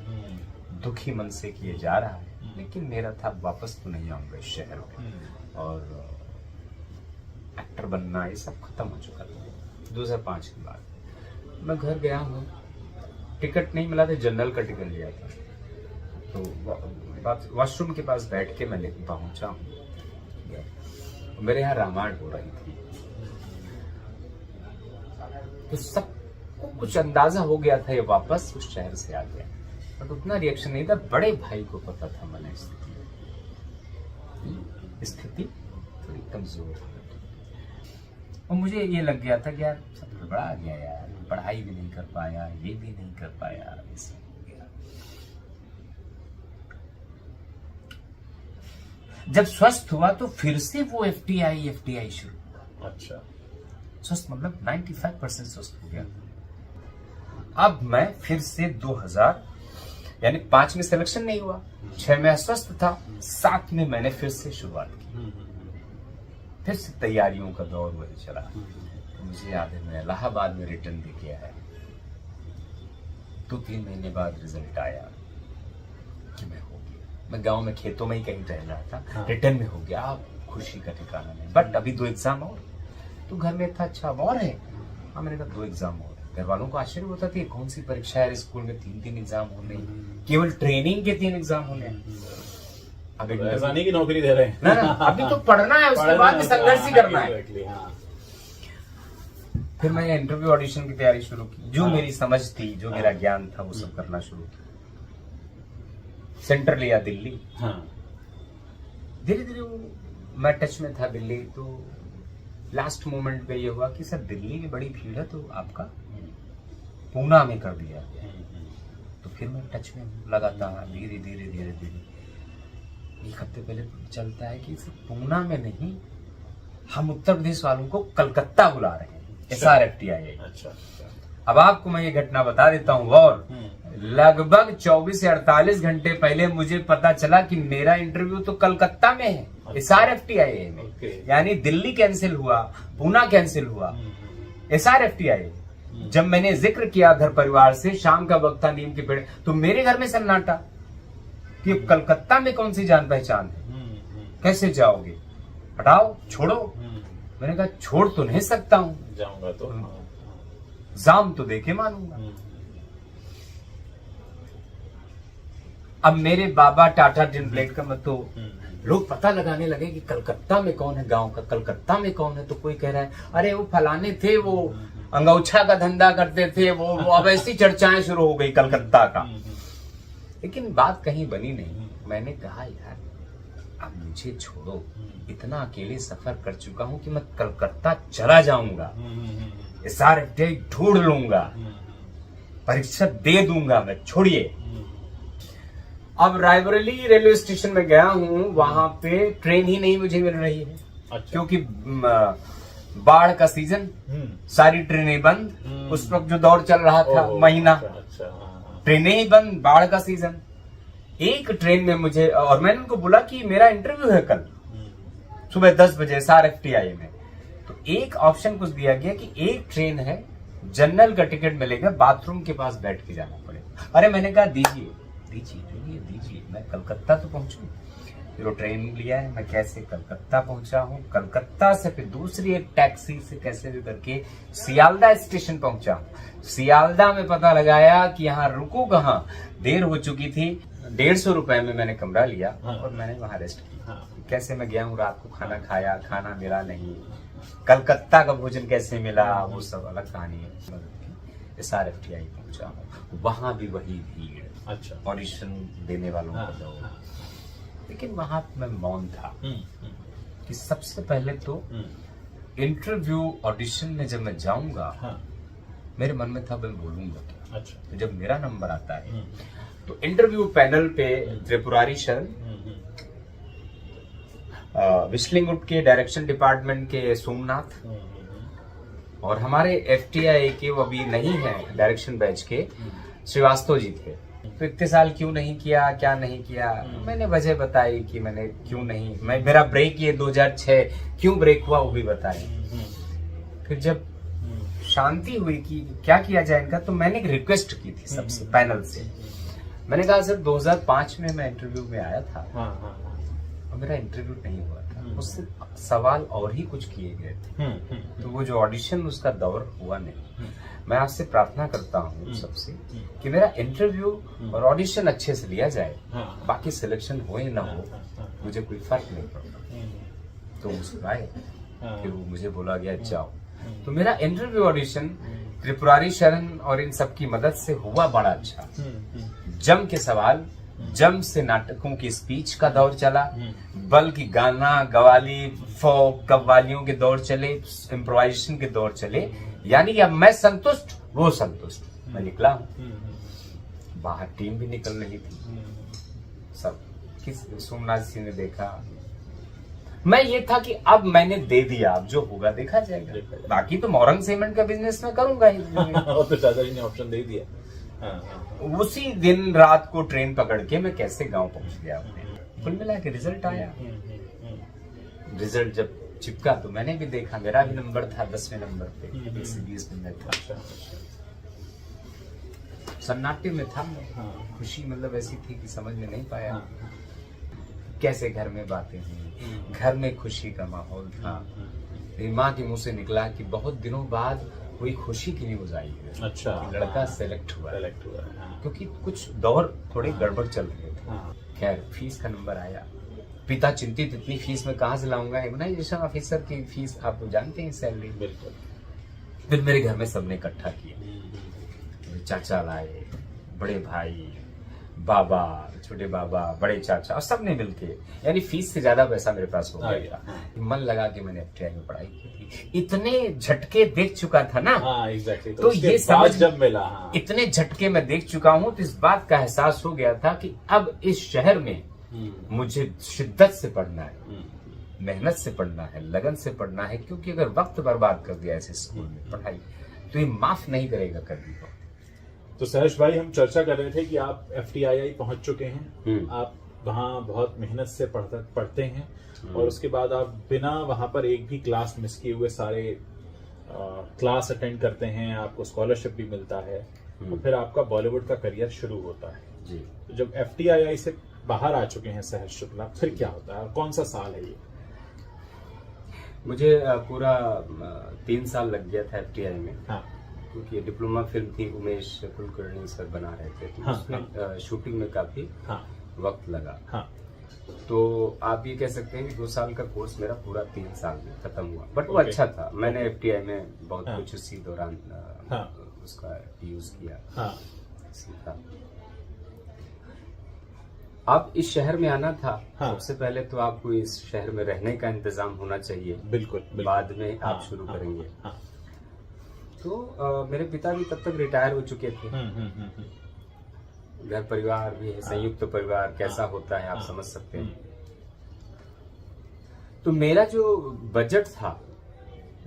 दुखी मन से किए जा रहा है, लेकिन मेरा था वापस तो नहीं आऊंगा इस शहर में। और एक्टर बनना ये सब खत्म हो चुका था। 2005 के बाद मैं घर गया हूँ। टिकट नहीं मिला था, जनरल का टिकट लिया था। तो वॉशरूम के पास बैठ के मैं लेके पहुंचा हूँ। मेरे यहाँ रामायण हो रही थी, तो सबको कुछ अंदाजा हो गया था ये वापस उस शहर से आ गया। बट उतना रिएक्शन नहीं था। बड़े भाई को पता था मैंने स्थिति थोड़ी कमजोर है, और मुझे ये लग गया था कि यार सब गड़बड़ा आ गया यार, पढ़ाई भी नहीं कर पाया, ये भी नहीं कर पाया, ऐसा हो गया। जब स्वस्थ हुआ तो फिर से वो FTI शुरू हुआ। अच्छा। स्वस्थ मतलब 95% स्वस्थ हो गया। अब मैं फिर से 2000 यानी 5 में सिलेक्शन नहीं हुआ, 6 में अस्वस्थ था, 7 में मैंने फिर से शुरुआत की। फिर से तैयारियों का दौर वही चला। तो मुझे याद है मैं इलाहाबाद में रिटर्न दे के आया। 2-3 महीने बाद रिजल्ट आया कि मैं हो गया। मैं गांव में खेतों में ही कहीं टहल रहा था। हाँ। रिटर्न में हो गया। अब खुशी का ठिकाना नहीं। बट अभी 2 एग्जाम और। तो घर में था अच्छा और है। हाँ मैंने कहा 2 एग्जाम और। घर वालों को आश्चर्य होता था कौन सी परीक्षा है, स्कूल में 3 एग्जाम होने, केवल ट्रेनिंग के 3 एग्जाम होने। अब ऐसा नहीं कि नौकरी दे रहे हैं ना अभी तो पढ़ना है, उसके बाद संघर्ष ही करना है। फिर मैं इंटरव्यू ऑडिशन की तैयारी शुरू की। जो मेरी समझ थी, जो मेरा ज्ञान था, वो सब करना शुरू किया। सेंटर लिया दिल्ली। धीरे धीरे मैं टच में था दिल्ली। तो लास्ट मोमेंट पे ये हुआ कि सर दिल्ली में बड़ी भीड़ है तो आपका पूना में कर दिया। तो फिर मैं टच में लगातार धीरे धीरे धीरे धीरे 1 हफ्ते पहले चलता है कि पूना में नहीं, हम उत्तर प्रदेश वालों को कलकत्ता बुला रहे हैं, SRFTI। अच्छा। अब आपको मैं ये घटना बता देता हूँ। और लगभग 24 से 48 घंटे पहले मुझे पता चला कि मेरा इंटरव्यू तो कलकत्ता में है, SRFTI में। यानी दिल्ली कैंसिल हुआ, पूना कैंसिल हुआ, SRFTI। जब मैंने जिक्र किया घर परिवार से, शाम का वक्त था, नीम के पेड़, तो मेरे घर में सन्नाटा कि कलकत्ता में कौन सी जान पहचान है, कैसे जाओगे, हटाओ, छोड़ो। मैंने कहा छोड़ तो नहीं सकता हूं, जाऊंगा तो जाम तो देके मानूंगा। अब मेरे बाबा टाटा टिनब्लेड का मत, तो लोग पता लगाने लगे कि कलकत्ता में कौन है, गांव का कलकत्ता में कौन है। तो कोई कह रहा है अरे वो फलाने थे, वो अंगूछा का धंधा करते थे, वो अब ऐसी चर्चाएं शुरू हो गई कलकत्ता का। लेकिन बात कहीं बनी नहीं। मैंने कहा यार अब मुझे छोड़ो, इतना अकेले सफर कर चुका हूं कि मैं कलकत्ता चला जाऊंगा, SRFTI ढूंढ लूंगा, परीक्षा दे दूंगा मैं, छोड़िए। अब रायबरेली रेलवे स्टेशन में गया हूं, वहां पे ट्रेन ही नहीं मुझे मिल रही है। अच्छा। क्योंकि बाढ़ का सीजन, सारी ट्रेनें बंद। उस वक्त जो दौर चल रहा था महीना, ट्रेनें ही बंद, बाढ़ का सीजन। एक ट्रेन में मुझे, और मैंने उनको बोला कि मेरा इंटरव्यू है कल सुबह 10 बजे SRFTI में। तो एक ऑप्शन कुछ दिया गया कि एक ट्रेन है, जनरल का टिकट मिलेगा, बाथरूम के पास बैठ के जाना पड़ेगा। अरे मैंने कहा दीजिए, मैं कलकत्ता तो पहुंचू। फिर वो ट्रेन लिया है, मैं कैसे कलकत्ता पहुंचा हूँ, कलकत्ता से फिर दूसरी एक टैक्सी से कैसे भी करके सियालदा स्टेशन पहुंचा हूँ। सियालदा में पता लगाया कि यहाँ रुको कहाँ, देर हो चुकी थी। 150 रुपए में मैंने कमरा लिया और मैंने वहां रेस्ट किया। कैसे मैं गया हूँ, रात को खाना खाया, खाना मिला नहीं, कलकत्ता का भोजन कैसे मिला, वो सब अलग कहानी है। SRFTI पहुंचा हूँ, वहां भी वही भीड़, अच्छा, ऑडिशन देने वालों का लोग, लेकिन वहां मैं मौन था कि सबसे पहले तो इंटरव्यू ऑडिशन में जब मैं जाऊंगा, मेरे मन में था मैं बोलूंगा क्या। अच्छा, तो जब मेरा नंबर आता है तो इंटरव्यू पैनल पे त्रिपुरारी शरण, विस्लिंगवुड के डायरेक्शन डिपार्टमेंट के सोमनाथ, और हमारे FTI के वो अभी नहीं है डायरेक्शन बैच के श्रीवास्तव जी थे। तो इतने साल क्यों नहीं किया, क्या नहीं किया, मैंने वजह बताई कि मैंने क्यों नहीं, मेरा ब्रेक ये 2006 क्यों ब्रेक हुआ वो भी बताया। फिर जब शांति हुई कि क्या किया जाए इनका, तो मैंने एक रिक्वेस्ट की थी सबसे पैनल से। मैंने कहा सर 2005 में मैं इंटरव्यू में आया था और मेरा इंटरव्यू नहीं हुआ था, उससे सवाल और ही कुछ किए गए थे, तो वो जो ऑडिशन उसका दौर हुआ नहीं। मैं आपसे प्रार्थना करता हूँ सबसे कि मेरा इंटरव्यू और ऑडिशन अच्छे से लिया जाए, बाकी सिलेक्शन हो या ना हो मुझे कोई फर्क नहीं पड़ता। तो मुस्कुराए, फिर वो मुझे बोला गया जाओ। तो मेरा इंटरव्यू ऑडिशन त्रिपुरारी शरण और इन सब की मदद से हुआ बड़ा अच्छा। जम के सवाल, जम से नाटकों की स्पीच का दौर चला, बल्कि गाना, गवाली, फोक, कव्वालियों के दौर चले, इम्प्रोवाइजेशन के दौर चले। यानी कि अब मैं संतुष्ट, वो संतुष्ट, मैं निकला हूं। बाहर टीम भी निकल रही थी, सब किस सोमनाथ जी ने देखा। मैं ये था कि अब मैंने दे दिया, अब जो होगा देखा जाएगा, बाकी तो मोरंग सीमेंट का बिजनेस में करूंगा ही। तो दादाजी ने ऑप्शन दे दिया। उसी दिन रात को ट्रेन पकड़ के मैं कैसे गांव पहुंच गया अपने। कुल मिला के रिजल्ट आया। रिजल्ट जब चिपका तो मैंने भी देखा, मेरा भी नंबर था 10वें नंबर पे, 120 में था। सन्नाटे में था मैं, खुशी मतलब ऐसी थी कि समझ में नहीं पाया। कैसे घर में बातें हुई, घर में खुशी का माहौल था। मेरी माँ के मुंह से निकला कि बहुत दिनों बाद कोई खुशी की न्यूज आई है। अच्छा, लड़का सेलेक्ट हुआ, क्योंकि कुछ दौर थोड़े गड़बड़ चल रहे थे। खैर फीस का नंबर आया, पिता चिंतित, इतनी फीस में कहाँ से लाऊंगा, इम्यूनाइजेशन ऑफिसर की फीस आप तो जानते हैं, सैलरी। बिल्कुल। फिर मेरे घर में सबने इकट्ठा किया, चाचा लाए, बड़े भाई, बाबा, छोटे बाबा, बड़े चाचा, और सबने मिलके, यानी फीस से ज्यादा पैसा मेरे पास हो गया था। मन लगा के मैंने FTI में पढ़ाई की थी। इतने झटके देख चुका था ना। एग्जैक्टली। तो ये समझ जब मिला, इतने झटके मैं देख चुका हूँ, तो इस बात का एहसास हो गया था कि अब इस शहर में मुझे शिद्दत से पढ़ना है, मेहनत से पढ़ना है, लगन से पढ़ना है, क्योंकि अगर वक्त बर्बाद कर दिया ऐसे स्कूल में पढ़ाई, तो ये माफ नहीं करेगा कभी। तो सहर्ष भाई, हम चर्चा कर रहे थे कि आप FTI पहुंच चुके हैं, आप वहाँ बहुत मेहनत से पढ़ते हैं, और उसके बाद आप बिना वहां पर एक भी क्लास मिस किए हुए सारे क्लास अटेंड करते हैं, आपको स्कॉलरशिप भी मिलता है, और फिर आपका बॉलीवुड का करियर शुरू होता है जी। तो जब FTI से बाहर आ चुके हैं सहर्ष शुक्ला, फिर क्या होता है, कौन सा साल है ये? मुझे पूरा 3 साल लग गया था FTI में। क्योंकि डिप्लोमा फिल्म थी, उमेश कुलकर्णी सर बना रहे थे, तो उसमें शूटिंग में काफी वक्त लगा। तो आप ये कह सकते हैं कि 2 साल का कोर्स मेरा पूरा 3 साल में खत्म हुआ, बट वो अच्छा था। मैंने FTI में बहुत कुछ उसी दौरान उसका यूज किया, सीखा। अब इस शहर में आना था, सबसे पहले तो आपको इस शहर में रहने का इंतजाम होना चाहिए। बिल्कुल। बाद में आप शुरू करेंगे। तो मेरे पिता भी तब तक रिटायर हो चुके थे। घर परिवार भी है, संयुक्त परिवार कैसा होता है आप समझ सकते हैं। तो मेरा जो बजट था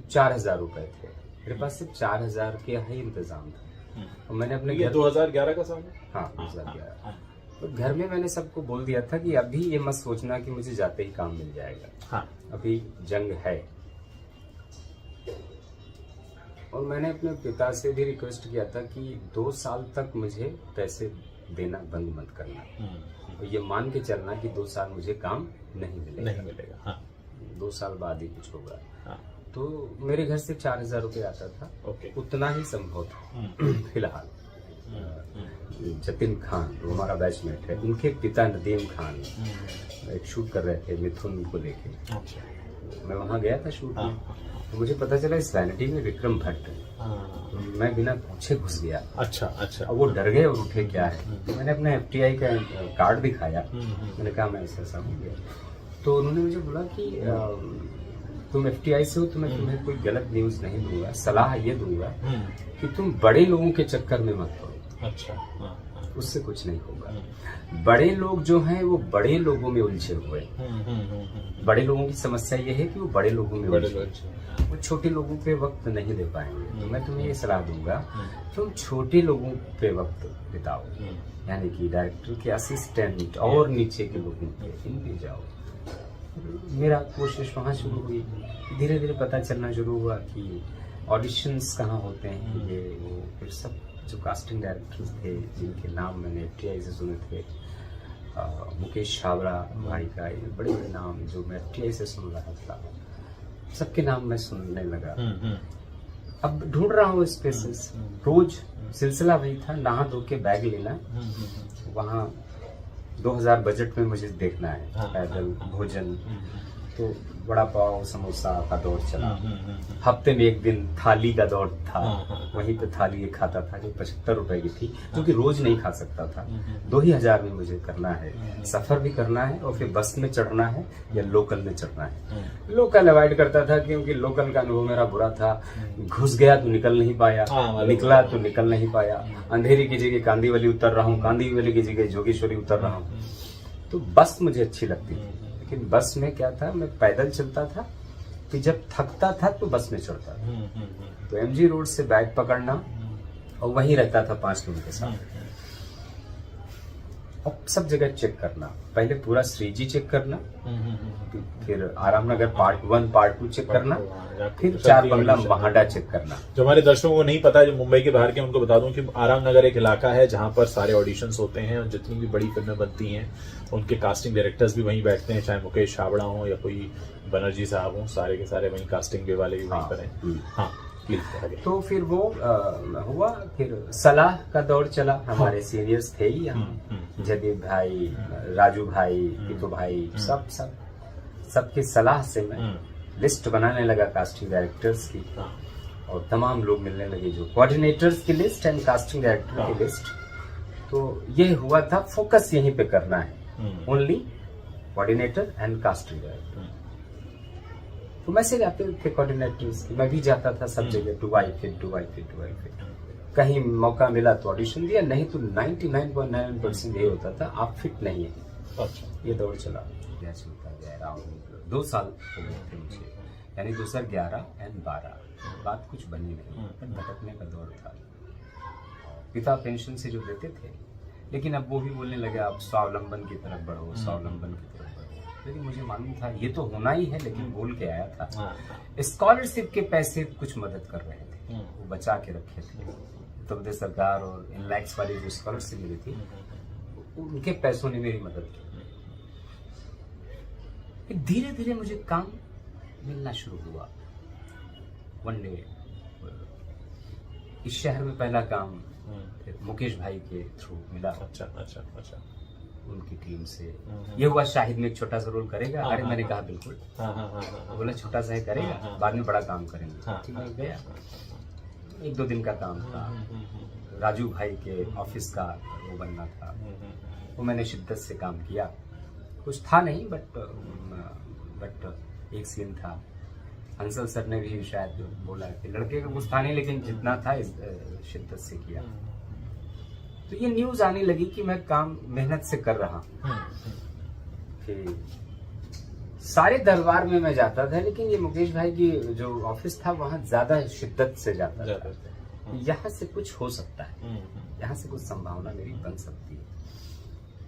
4000 रुपए थे, मेरे पास सिर्फ 4000 के ही इंतजाम था। और मैंने अपने 2011 का साल? हाँ, 2011। तो घर में मैंने सबको बोल दिया था कि अभी ये मत सोचना कि मुझे जाते ही काम मिल जाएगा, अभी जंग है। और मैंने अपने पिता से भी रिक्वेस्ट किया था कि 2 साल तक मुझे पैसे देना बंद मत करना, और ये मान के चलना कि 2 साल मुझे काम नहीं मिलेगा। हाँ। 2 साल बाद ही कुछ होगा। हाँ। तो मेरे घर से 4000 रुपये आता था, ओके। उतना ही संभव था। फिलहाल जतिन खान वो हमारा बैचमेट है, उनके पिता नदीम खान एक शूट कर रहे थे मिथुन को लेके। अच्छा। मैं वहाँ गया था शूट में, तो मुझे पता चला इस वैनिटी में विक्रम भट्ट है। मैं बिना पूछे घुस गया। अच्छा। अब वो डर गए और उठे, क्या है? तो मैंने अपना FTI का कार्ड दिखाया, मैंने कहा मैं ऐसा हो गया। तो उन्होंने मुझे बोला कि तुम FTI से हो तो मैं तुम्हें कोई गलत न्यूज नहीं दूंगा, सलाह ये दूंगा कि तुम बड़े लोगों के चक्कर में मत पड़ो। अच्छा। उससे कुछ नहीं होगा। बड़े लोग जो हैं वो बड़े लोगों में उलझे हुए। बड़े लोगों की समस्या ये है कि वो बड़े लोगों में उलझे, वो छोटे लोगों पे वक्त नहीं दे पाएंगे। तो मैं तुम्हें ये सलाह दूंगा, तुम छोटे लोगों पे वक्त बिताओ, यानी कि डायरेक्टर के असिस्टेंट और नीचे के लोगों पे, इन पे जाओ। मेरा कोशिश वहाँ शुरू हुई, धीरे धीरे पता चलना शुरू हुआ कि ऑडिशंस कहाँ होते हैं, ये वो। फिर सब जो कास्टिंग डायरेक्टर्स थे जिनके नाम मैंने FTI से सुने थे, मुकेश छाबड़ा भाई का, ये बड़े बड़े नाम जो मैं FTI से सुन रहा था, सबके नाम मैं सुनने लगा। अब ढूंढ रहा हूँ स्पेसेस, रोज सिलसिला वही था, नहा धो के बैग लेना, वहाँ 2000 बजट में मुझे देखना है, पैदल भोजन। तो बड़ा पाव समोसा का दौर चला, हफ्ते में एक दिन थाली का दौर था, वहीं पे थाली एक खाता था जो 75 रुपए की थी, जो कि रोज नहीं खा सकता था। 2000 में मुझे करना है, सफर भी करना है और फिर बस में चढ़ना है या लोकल में चढ़ना है। लोकल अवॉइड करता था क्योंकि लोकल का अनुभव मेरा बुरा था, घुस गया तो निकल नहीं पाया, निकला तो निकल नहीं पाया, अंधेरी की जगह कांदीवली उतर रहा हूँ, कांदीवली की जगह जोगेश्वरी उतर रहा हूँ। तो बस मुझे अच्छी लगती थी, लेकिन बस में क्या था, मैं पैदल चलता था, फिर जब थकता था तो बस में चढ़ता था। तो MG रोड से बैग पकड़ना और वहीं रहता था 5 लोगों के साथ। अब सब जगह चेक करना, पहले पूरा श्रीजी चेक करना, फिर आराम नगर पार्ट 1 पार्ट 2 चेक करना, फिर 4 बंगला महाडा चेक करना। जो हमारे दर्शकों को नहीं पता है, जो मुंबई के बाहर के, उनको बता दूं कि आराम नगर एक इलाका है जहां पर सारे ऑडिशंस होते हैं और जितनी भी बड़ी फिल्में बनती हैं उनके कास्टिंग डायरेक्टर्स भी वहीं बैठते हैं, चाहे मुकेश छाबड़ा हो या कोई बनर्जी साहब हो, सारे के सारे वहीं कास्टिंग के वाले भी वहीं पर हैं। हाँ, तो फिर वो हुआ, फिर सलाह का दौर चला। हमारे सीनियर्स थे ही यहाँ, जदीद भाई, राजू भाई, पितू भाई, सबकी सलाह से मैं लिस्ट बनाने लगा कास्टिंग डायरेक्टर्स की, और तमाम लोग मिलने लगे, जो कोऑर्डिनेटर्स की लिस्ट एंड कास्टिंग डायरेक्टर की लिस्ट। तो ये हुआ था, फोकस यहीं पे करना है, only coordinator and casting director. तो मैसेज आते थे कोऑर्डिनेटर्स की, मैं भी जाता था सब जगह, डू आई फिट। कहीं मौका मिला तो ऑडिशन दिया, नहीं तो 99.9% ये होता था, आप फिट नहीं है। ये दौर चला गया अराउंड 2 साल हो गए थे मुझे, यानी 2011 एंड 12। बात कुछ बनी नहीं, भटकने का दौर था। पिता पेंशन से जो देते थे, लेकिन अब वो भी बोलने लगे आप स्वावलंबन की तरफ बढ़ो, स्वावलंबन की तरफ बढ़ो। लेकिन मुझे मालूम था ये तो होना ही है, लेकिन बोल के आया था। स्कॉलरशिप के पैसे कुछ मदद कर रहे थे, वो बचा के रखे थे। उत्तर प्रदेश सरकार और इनलैक्स वाली जो स्कॉलरशिप मिली थी, उनके पैसों ने मेरी मदद की। धीरे धीरे मुझे काम मिलना शुरू हुआ। वन डे इस शहर में पहला काम मुकेश भाई के थ्रू मिला। अच्छा। उनकी टीम से ये हुआ, शाहिद में एक छोटा सा रोल करेगा। अरे मैंने कहा बिल्कुल। बोला छोटा सा ही करेगा, बाद में बड़ा काम करेंगे। ठीक है, गया। 1-2 दिन का काम था। राजू भाई के ऑफिस का वो बनना था, वो मैंने शिद्दत से काम किया। कुछ था नहीं, बट एक सीन था। हंसल सर ने भी शायद बोला कि लड़के का कुछ था नहीं, लेकिन जितना था शिद्दत से किया। तो ये न्यूज आने लगी कि मैं काम मेहनत से कर रहा हूँ। कि सारे दरबार में मैं जाता था, लेकिन ये मुकेश भाई की जो ऑफिस था वहाँ ज्यादा शिद्दत से जाता था। यहाँ से कुछ हो सकता है, यहाँ से कुछ संभावना मेरी बन सकती है।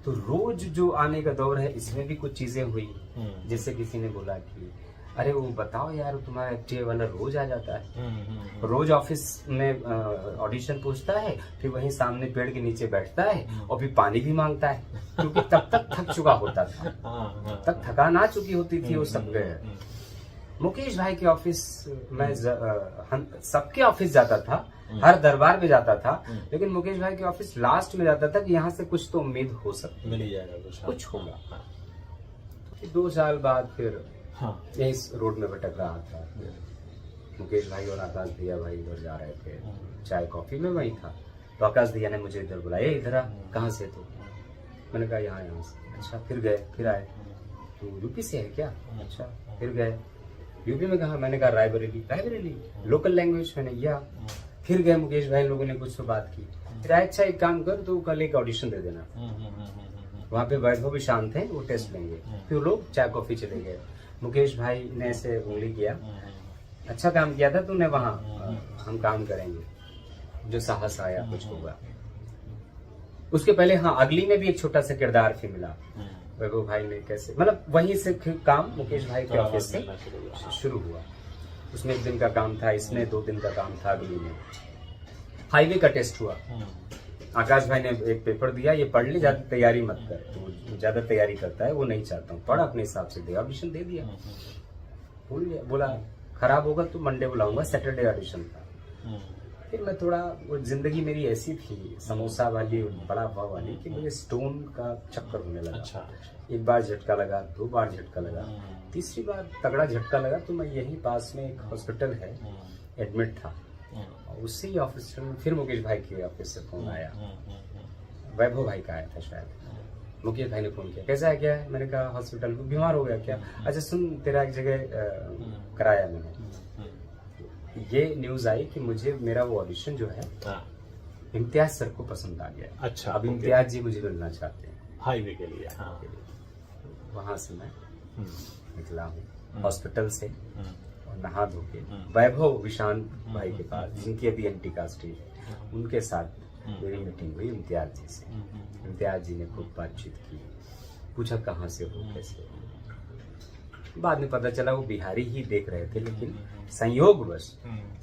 तो रोज जो आने का दौर है, इसमें भी कुछ चीजें हुई। जैसे किसी ने बोला कि अरे वो बताओ यार, तुम्हारा FTA वाला रोज आ जाता है, रोज ऑफिस में ऑडिशन पूछता है, फिर वहीं सामने पेड़ के नीचे बैठता है और फिर पानी भी मांगता है, क्योंकि तब तक थक चुका होता था, तब तक थकान आ चुकी होती थी वो सब। मुकेश भाई के ऑफिस में सबके ऑफिस जाता था, हर दरबार में जाता था, लेकिन मुकेश भाई के ऑफिस लास्ट में जाता था कि यहाँ से कुछ तो उम्मीद हो सकती, मिल ही जाएगा कुछ होगा। 2 साल बाद फिर यही रोड में भटक रहा था, मुकेश भाई और आकाश भैया भाई इधर जा रहे थे, चाय कॉफी में वही था, तो आकाश भैया ने मुझे इधर बुलाया, इधर आ, कहाँ से तू? मैंने कहा यहाँ से। अच्छा, फिर गए, फिर आए, तो यूपी से है क्या? अच्छा, फिर गए, यूपी में कहा? मैंने कहा रायबरेली, लोकल लैंग्वेज मैंने किया। फिर गए, मुकेश भाई लोगों ने कुछ तो बात की, फिर अच्छा एक काम कर, तू कल एक ऑडिशन दे देना, वहाँ पे वैभव भी शांत है, वो टेस्ट लेंगे। फिर लोग चाय कॉफी चले गए, मुकेश भाई ने ऐसे उंगली किया, अच्छा काम किया था तूने वहाँ, हम काम करेंगे, जो साहस आया कुछ होगा। उसके पहले हाँ, अगली में भी एक छोटा सा किरदार फिर मिला, वैभव भाई ने कैसे, मतलब वहीं से काम मुकेश भाई के ऑफिस से शुरू हुआ। उसमें 1 दिन का काम था, इसमें 2 दिन का काम था। अगली में हाईवे का टेस्ट हुआ, आकाश भाई ने एक पेपर दिया, ये पढ़ ले, ज्यादा तैयारी मत कर, तो ज्यादा तैयारी करता है, वो नहीं चाहता हूँ, पढ़ अपने हिसाब से दे। ऑडिशन दे दिया, भूल गया, बोला खराब होगा तो मंडे बुलाऊंगा, सैटरडे ऑडिशन था। फिर मैं थोड़ा, वो जिंदगी मेरी ऐसी थी समोसा वाली, बड़ा पाव वाली, कि मुझे स्टोन का चक्कर होने लगा। अच्छा। 1 बार झटका लगा, 2 बार झटका लगा, 3री बार तगड़ा झटका लगा, तो मैं यहीं पास में एक हॉस्पिटल है, एडमिट था। उसी ऑफिस में फिर मुकेश भाई के ऑफिस से फोन आया, वैभव भाई का आया था शायद। मुकेश भाई ने फोन किया, कैसा है, क्या है? मैंने कहा हॉस्पिटल में, बीमार हो गया क्या? अच्छा सुन, तेरा एक जगह कराया मैंने, ये न्यूज आई कि मुझे मेरा वो ऑडिशन जो है इम्तियाज सर को पसंद आ गया। अच्छा, अब इम्तियाज जी मुझे मिलना चाहते हैं हाईवे के लिए। वहां से मैं निकला हूँ हॉस्पिटल से, और नहा धो के वैभव विशांत भाई के पास, जिनकी अभी एंटीकास्ट है, उनके साथ मेरी मीटिंग हुई इम्तियाज जी से। इम्तियाज जी ने खूब बातचीत की, पूछा कहाँ से हो, कैसे हो। बाद में पता चला वो बिहारी ही देख रहे थे, लेकिन संयोगवश,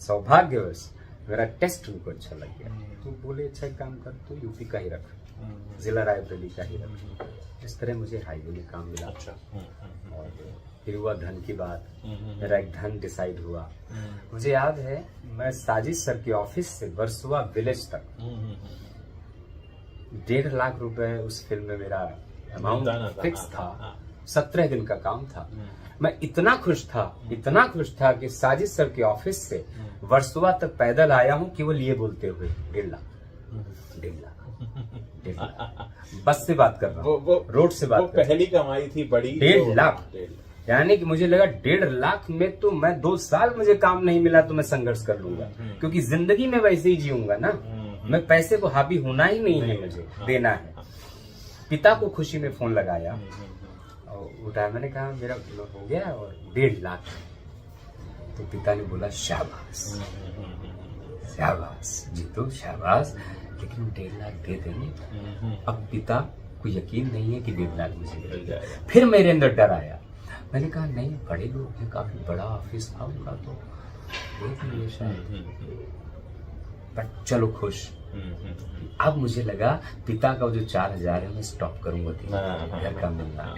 सौभाग्यवश मेरा टेस्ट उनको अच्छा लग गया, तो बोले अच्छा एक काम कर, तो यूपी का ही रख, जिला रायबरेली का ही रख। इस तरह मुझे हाईवे में काम मिला। और फिर हुआ धन की बात, मेरा एक धन डिसाइड हुआ। मुझे याद है, मैं साजिश सर के ऑफिस से वर्सोवा विलेज तक 1.5 लाख रुपए उस फिल्म में मेरा अमाउंट फिक्स था। 17 दिन का काम था। मैं इतना खुश था कि साजिश सर के ऑफिस से वर्सोवा तक पैदल आया हूँ, केवल ये बोलते हुए 1.5 लाख बस से बात कर रहा हूँ, रोड से बात कर। पहली कमाई थी बड़ी, 1.5 लाख, यानी कि मुझे लगा 1.5 लाख में तो मैं 2 साल मुझे काम नहीं मिला तो मैं संघर्ष कर लूंगा, क्योंकि जिंदगी में वैसे ही जीऊंगा ना। मैं पैसे को हावी होना ही नहीं है, मुझे देना है। पिता को खुशी में फोन लगाया और उठाया, मैंने कहा मेरा हो गया और 1.5 लाख। तो पिता ने बोला शाबाश शाबाश जीतो, शाबाश, लेकिन 1.5 लाख दे देंगे। अब पिता को यकीन नहीं है कि 1.5 लाख मुझे मिल जाएगा। फिर मेरे अंदर डर आया, मैंने कहा नहीं, बड़े लोग हैं, काफी बड़ा ऑफिस था उनका, तो देख लिए शायद, बट चलो खुश। अब मुझे लगा पिता का जो 4,000 है मैं स्टॉप करूंगा, घर का मिलना।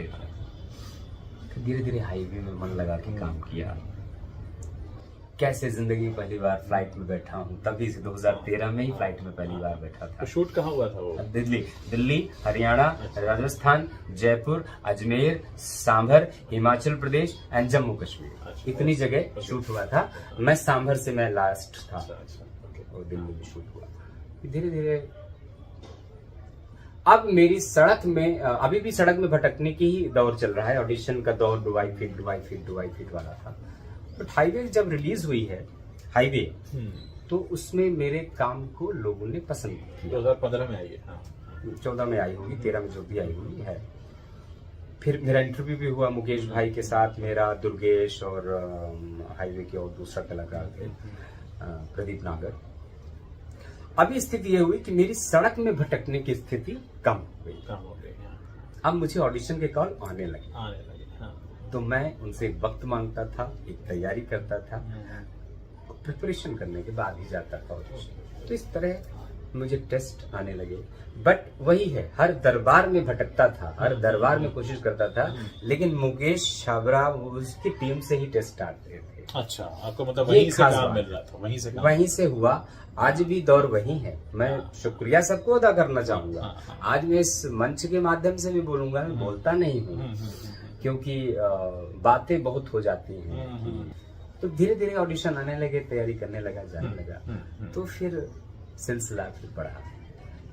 तो धीरे धीरे हाईवे में मन लगा के काम किया। कैसे जिंदगी में पहली बार फ्लाइट में बैठा हूँ, तभी से 2013 में ही फ्लाइट में पहली बार बैठा था। तो शूट कहाँ हुआ था वो? दिल्ली, हरियाणा, राजस्थान, जयपुर, अजमेर, सांभर, हिमाचल प्रदेश एंड जम्मू कश्मीर, इतनी जगह शूट हुआ था। मैं सांभर से मैं लास्ट था और दिल्ली में शूट हुआ। धीरे धीरे अब मेरी सड़क में, अभी भी सड़क में भटकने की ही दौर चल रहा है। ऑडिशन का दौर डुबाई फीट वाला था। बट हाईवे जब रिलीज हुई है हाईवे, तो उसमें मेरे काम को लोगों ने पसंद किया। 2015 में आई है। 14 में आई होगी, 13 में जो भी आई हुई है। फिर मेरा इंटरव्यू भी हुआ मुकेश भाई के साथ, मेरा, दुर्गेश और हाईवे के और दूसरा कलाकार थे प्रदीप नागर। अभी स्थिति ये हुई कि मेरी सड़क में भटकने की स्थिति कम हो गई। अब मुझे ऑडिशन के कॉल आने लगे। तो मैं उनसे एक वक्त मांगता था, एक तैयारी करता था, प्रिपरेशन करने के बाद ही जाता था ऑडिशन। तो इस तरह मुझे टेस्ट आने लगे। बट वही है, हर दरबार में भटकता था, हर दरबार में कोशिश करता था, लेकिन मुकेश छाबड़ा उसकी टीम से ही टेस्ट आते थे। अच्छा, आपको मतलब वहीं से काम मिल रहा था, वहीं से हुआ। आज भी दौर वही है। मैं शुक्रिया सबको अदा करना चाहूंगा। आज मैं इस मंच के माध्यम से भी बोलूंगा, मैं बोलता नहीं हूँ क्योंकि बातें बहुत हो जाती हैं। तो धीरे धीरे ऑडिशन आने लगे, तैयारी करने लगा, जाने लगा, तो फिर सिलसिला फिर बढ़ा।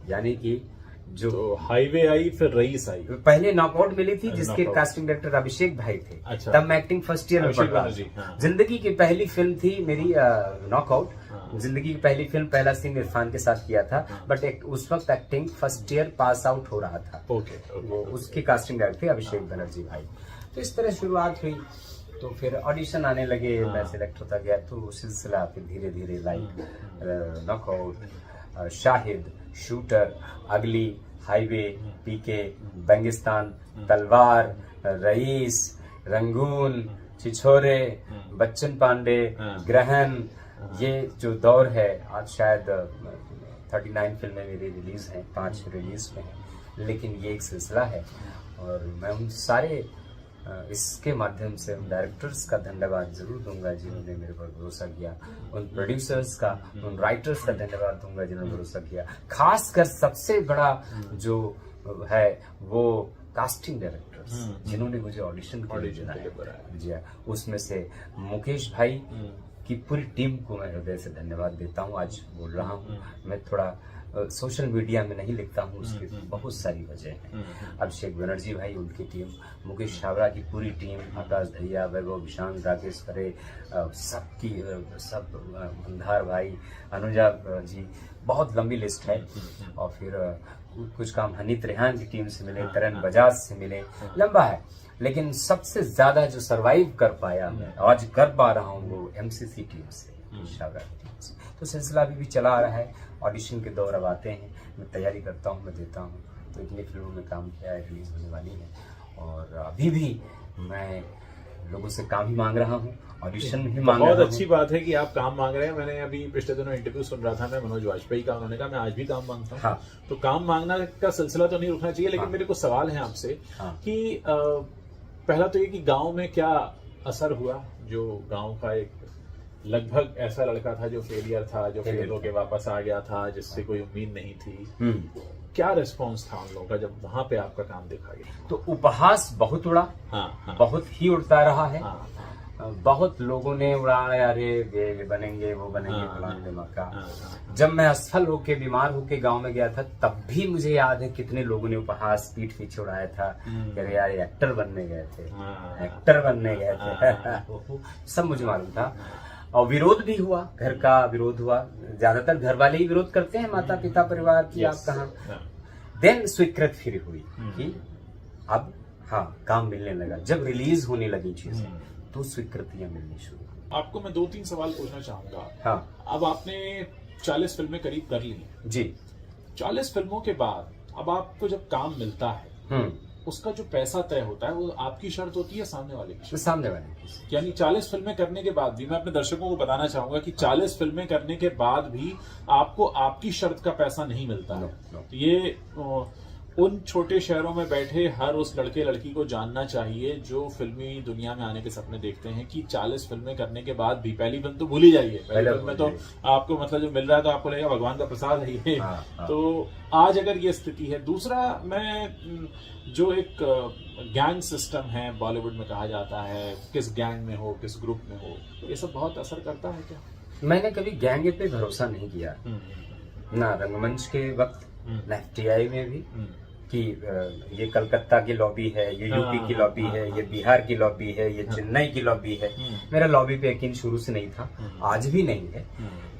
यानी कि जो तो हाईवे आई, फिर रईस आई। पहले नॉकआउट मिली थी जिसके कास्टिंग डायरेक्टर अभिषेक भाई थे। अच्छा। तब मैं एक्टिंग फर्स्ट ईयर में पढ़ रहा था। जिंदगी की पहली फिल्म थी मेरी नॉकआउट। जिंदगी की पहली फिल्म, पहला सीन इरफान के साथ किया था। बट उस वक्त acting first year pass out हो रहा था। वो उसकी कास्टिंग डायरेक्टर थे अभिषेक बनर्जी भाई। तो इस तरह शुरुआत हुई। तो फिर ऑडिशन आने लगे, मैं सिलेक्ट होता गया। तो सिलसिला फिर धीरे धीरे लाइक नॉकआउट, शाहिद, शूटर, अगली, हाईवे, पीके, बेंगिस्तान, तलवार, रईस, रंगून, छिछोरे, बच्चन पांडे, ग्रहण, ये जो दौर है, आज शायद 39 फिल्में मेरी रिलीज हैं, 5 रिलीज में हैं, लेकिन ये एक सिलसिला है। और मैं उन सारे इसके माध्यम से उन डायरेक्टर्स का धन्यवाद जरूर दूंगा जिन्होंने मेरे पर भरोसा किया, उन प्रोड्यूसर्स का, उन राइटर्स का धन्यवाद दूंगा जिन्होंने भरोसा किया। खासकर सबसे बड़ा जो है वो कास्टिंग डायरेक्टर्स जिन्होंने मुझे ऑडिशन के लिए बुलाया। उसमें से मुकेश भाई की पूरी टीम को मैं हृदय से धन्यवाद देता हूँ। आज बोल रहा हूँ, मैं थोड़ा सोशल मीडिया में नहीं लिखता हूँ, उसकी बहुत सारी वजह है। अभिषेक बनर्जी भाई, उनकी टीम, मुकेश छाबड़ा की पूरी टीम, आकाश दहिया, वैभव विशांत, राकेश खरे, सबकी सब, मंधार भाई, अनुजा जी, बहुत लंबी लिस्ट है। और फिर कुछ काम हनीत रेहान की टीम से मिले, तरन बजाज से मिले, लंबा है। लेकिन सबसे ज्यादा जो सरवाइव कर पाया मैं, आज कर पा रहा हूँ, वो एमसीसी टीम से, छाबड़ा की टीम से। तो सिलसिला अभी भी चला आ रहा है। ऑडिशन के दौर अब आते हैं, मैं तैयारी करता हूँ, मैं देता हूँ। तो इतनी फिल्मों में काम किया है, रिलीज होने वाली है। और अभी भी मैं लोगों से काम ही मांग रहा हूँ, ऑडिशन भी मांग रहा हूँ। बहुत अच्छी बात है कि आप काम मांग रहे हैं। मैंने अभी पिछले दिनों इंटरव्यू सुन रहा था मैं मनोज वाजपेयी का, उन्होंने कहा मैं आज भी काम मांगता हूँ। हाँ। तो काम मांगना का सिलसिला तो नहीं रुकना चाहिए। लेकिन मेरे को सवाल है आपसे कि पहला तो ये कि गाँव में क्या असर हुआ, जो गाँव का एक लगभग ऐसा लड़का था जो फेलियर था, जो फेल होके वापस आ गया था, जिससे कोई उम्मीद नहीं थी, क्या रिस्पॉन्स था उन लोगों का जब वहां पे आपका काम देखा गया? तो उपहास बहुत उड़ा। बहुत ही उड़ता रहा है। बहुत लोगों ने उड़ाया, अरे ये बनेंगे, वो बनेंगे, फलाने मौका। जब मैं असफल होके, बीमार होके गांव में गया था, तब भी मुझे याद है कितने लोगों ने उपहास पीठ पीछे उड़ाया था। अरे यार एक्टर बनने गए थे, एक्टर बनने गए थे। सब मुझे मालूम था। और विरोध भी हुआ, घर का विरोध हुआ। ज्यादातर घर वाले ही विरोध करते हैं, माता पिता परिवार की, आप कहाँ। देन स्वीकृत फिर हुई कि अब हाँ काम मिलने लगा। जब रिलीज होने लगी चीजें तो स्वीकृतियां मिलनी शुरू। आपको मैं 2-3 सवाल पूछना चाहूंगा। हाँ। अब आपने 40 फिल्में करीब कर ली जी। 40 फिल्मों के बाद अब आपको जब काम मिलता है, उसका जो पैसा तय होता है वो आपकी शर्त होती है, सामने वाले की? सामने वाले की। यानी 40 फिल्में करने के बाद भी, मैं अपने दर्शकों को बताना चाहूंगा कि 40 फिल्में करने के बाद भी आपको आपकी शर्त का पैसा नहीं मिलता है। तो ये उन छोटे शहरों में बैठे हर उस लड़के लड़की को जानना चाहिए जो फिल्मी दुनिया में आने के सपने देखते हैं कि 40 फिल्में करने के बाद भी, पहली फिल्म तो भूल ही जाइए, पहली फिल्म में तो आपको मतलब जो मिल रहा है तो आपको लगेगा भगवान का प्रसाद है ये। तो आज अगर ये स्थिति है। दूसरा, मैं जो एक गैंग सिस्टम है बॉलीवुड में, कहा जाता है किस गैंग में हो, किस ग्रुप में हो, ये सब बहुत असर करता है क्या? मैंने कभी गैंग पे भरोसा नहीं किया, ना रंगमंच के वक्त, ना एफटीआई में भी, कि ये कलकत्ता की लॉबी है, ये यूपी की लॉबी है, ये बिहार की लॉबी है, ये चेन्नई की लॉबी है। मेरा लॉबी पे यकीन शुरू से नहीं था, आज भी नहीं है।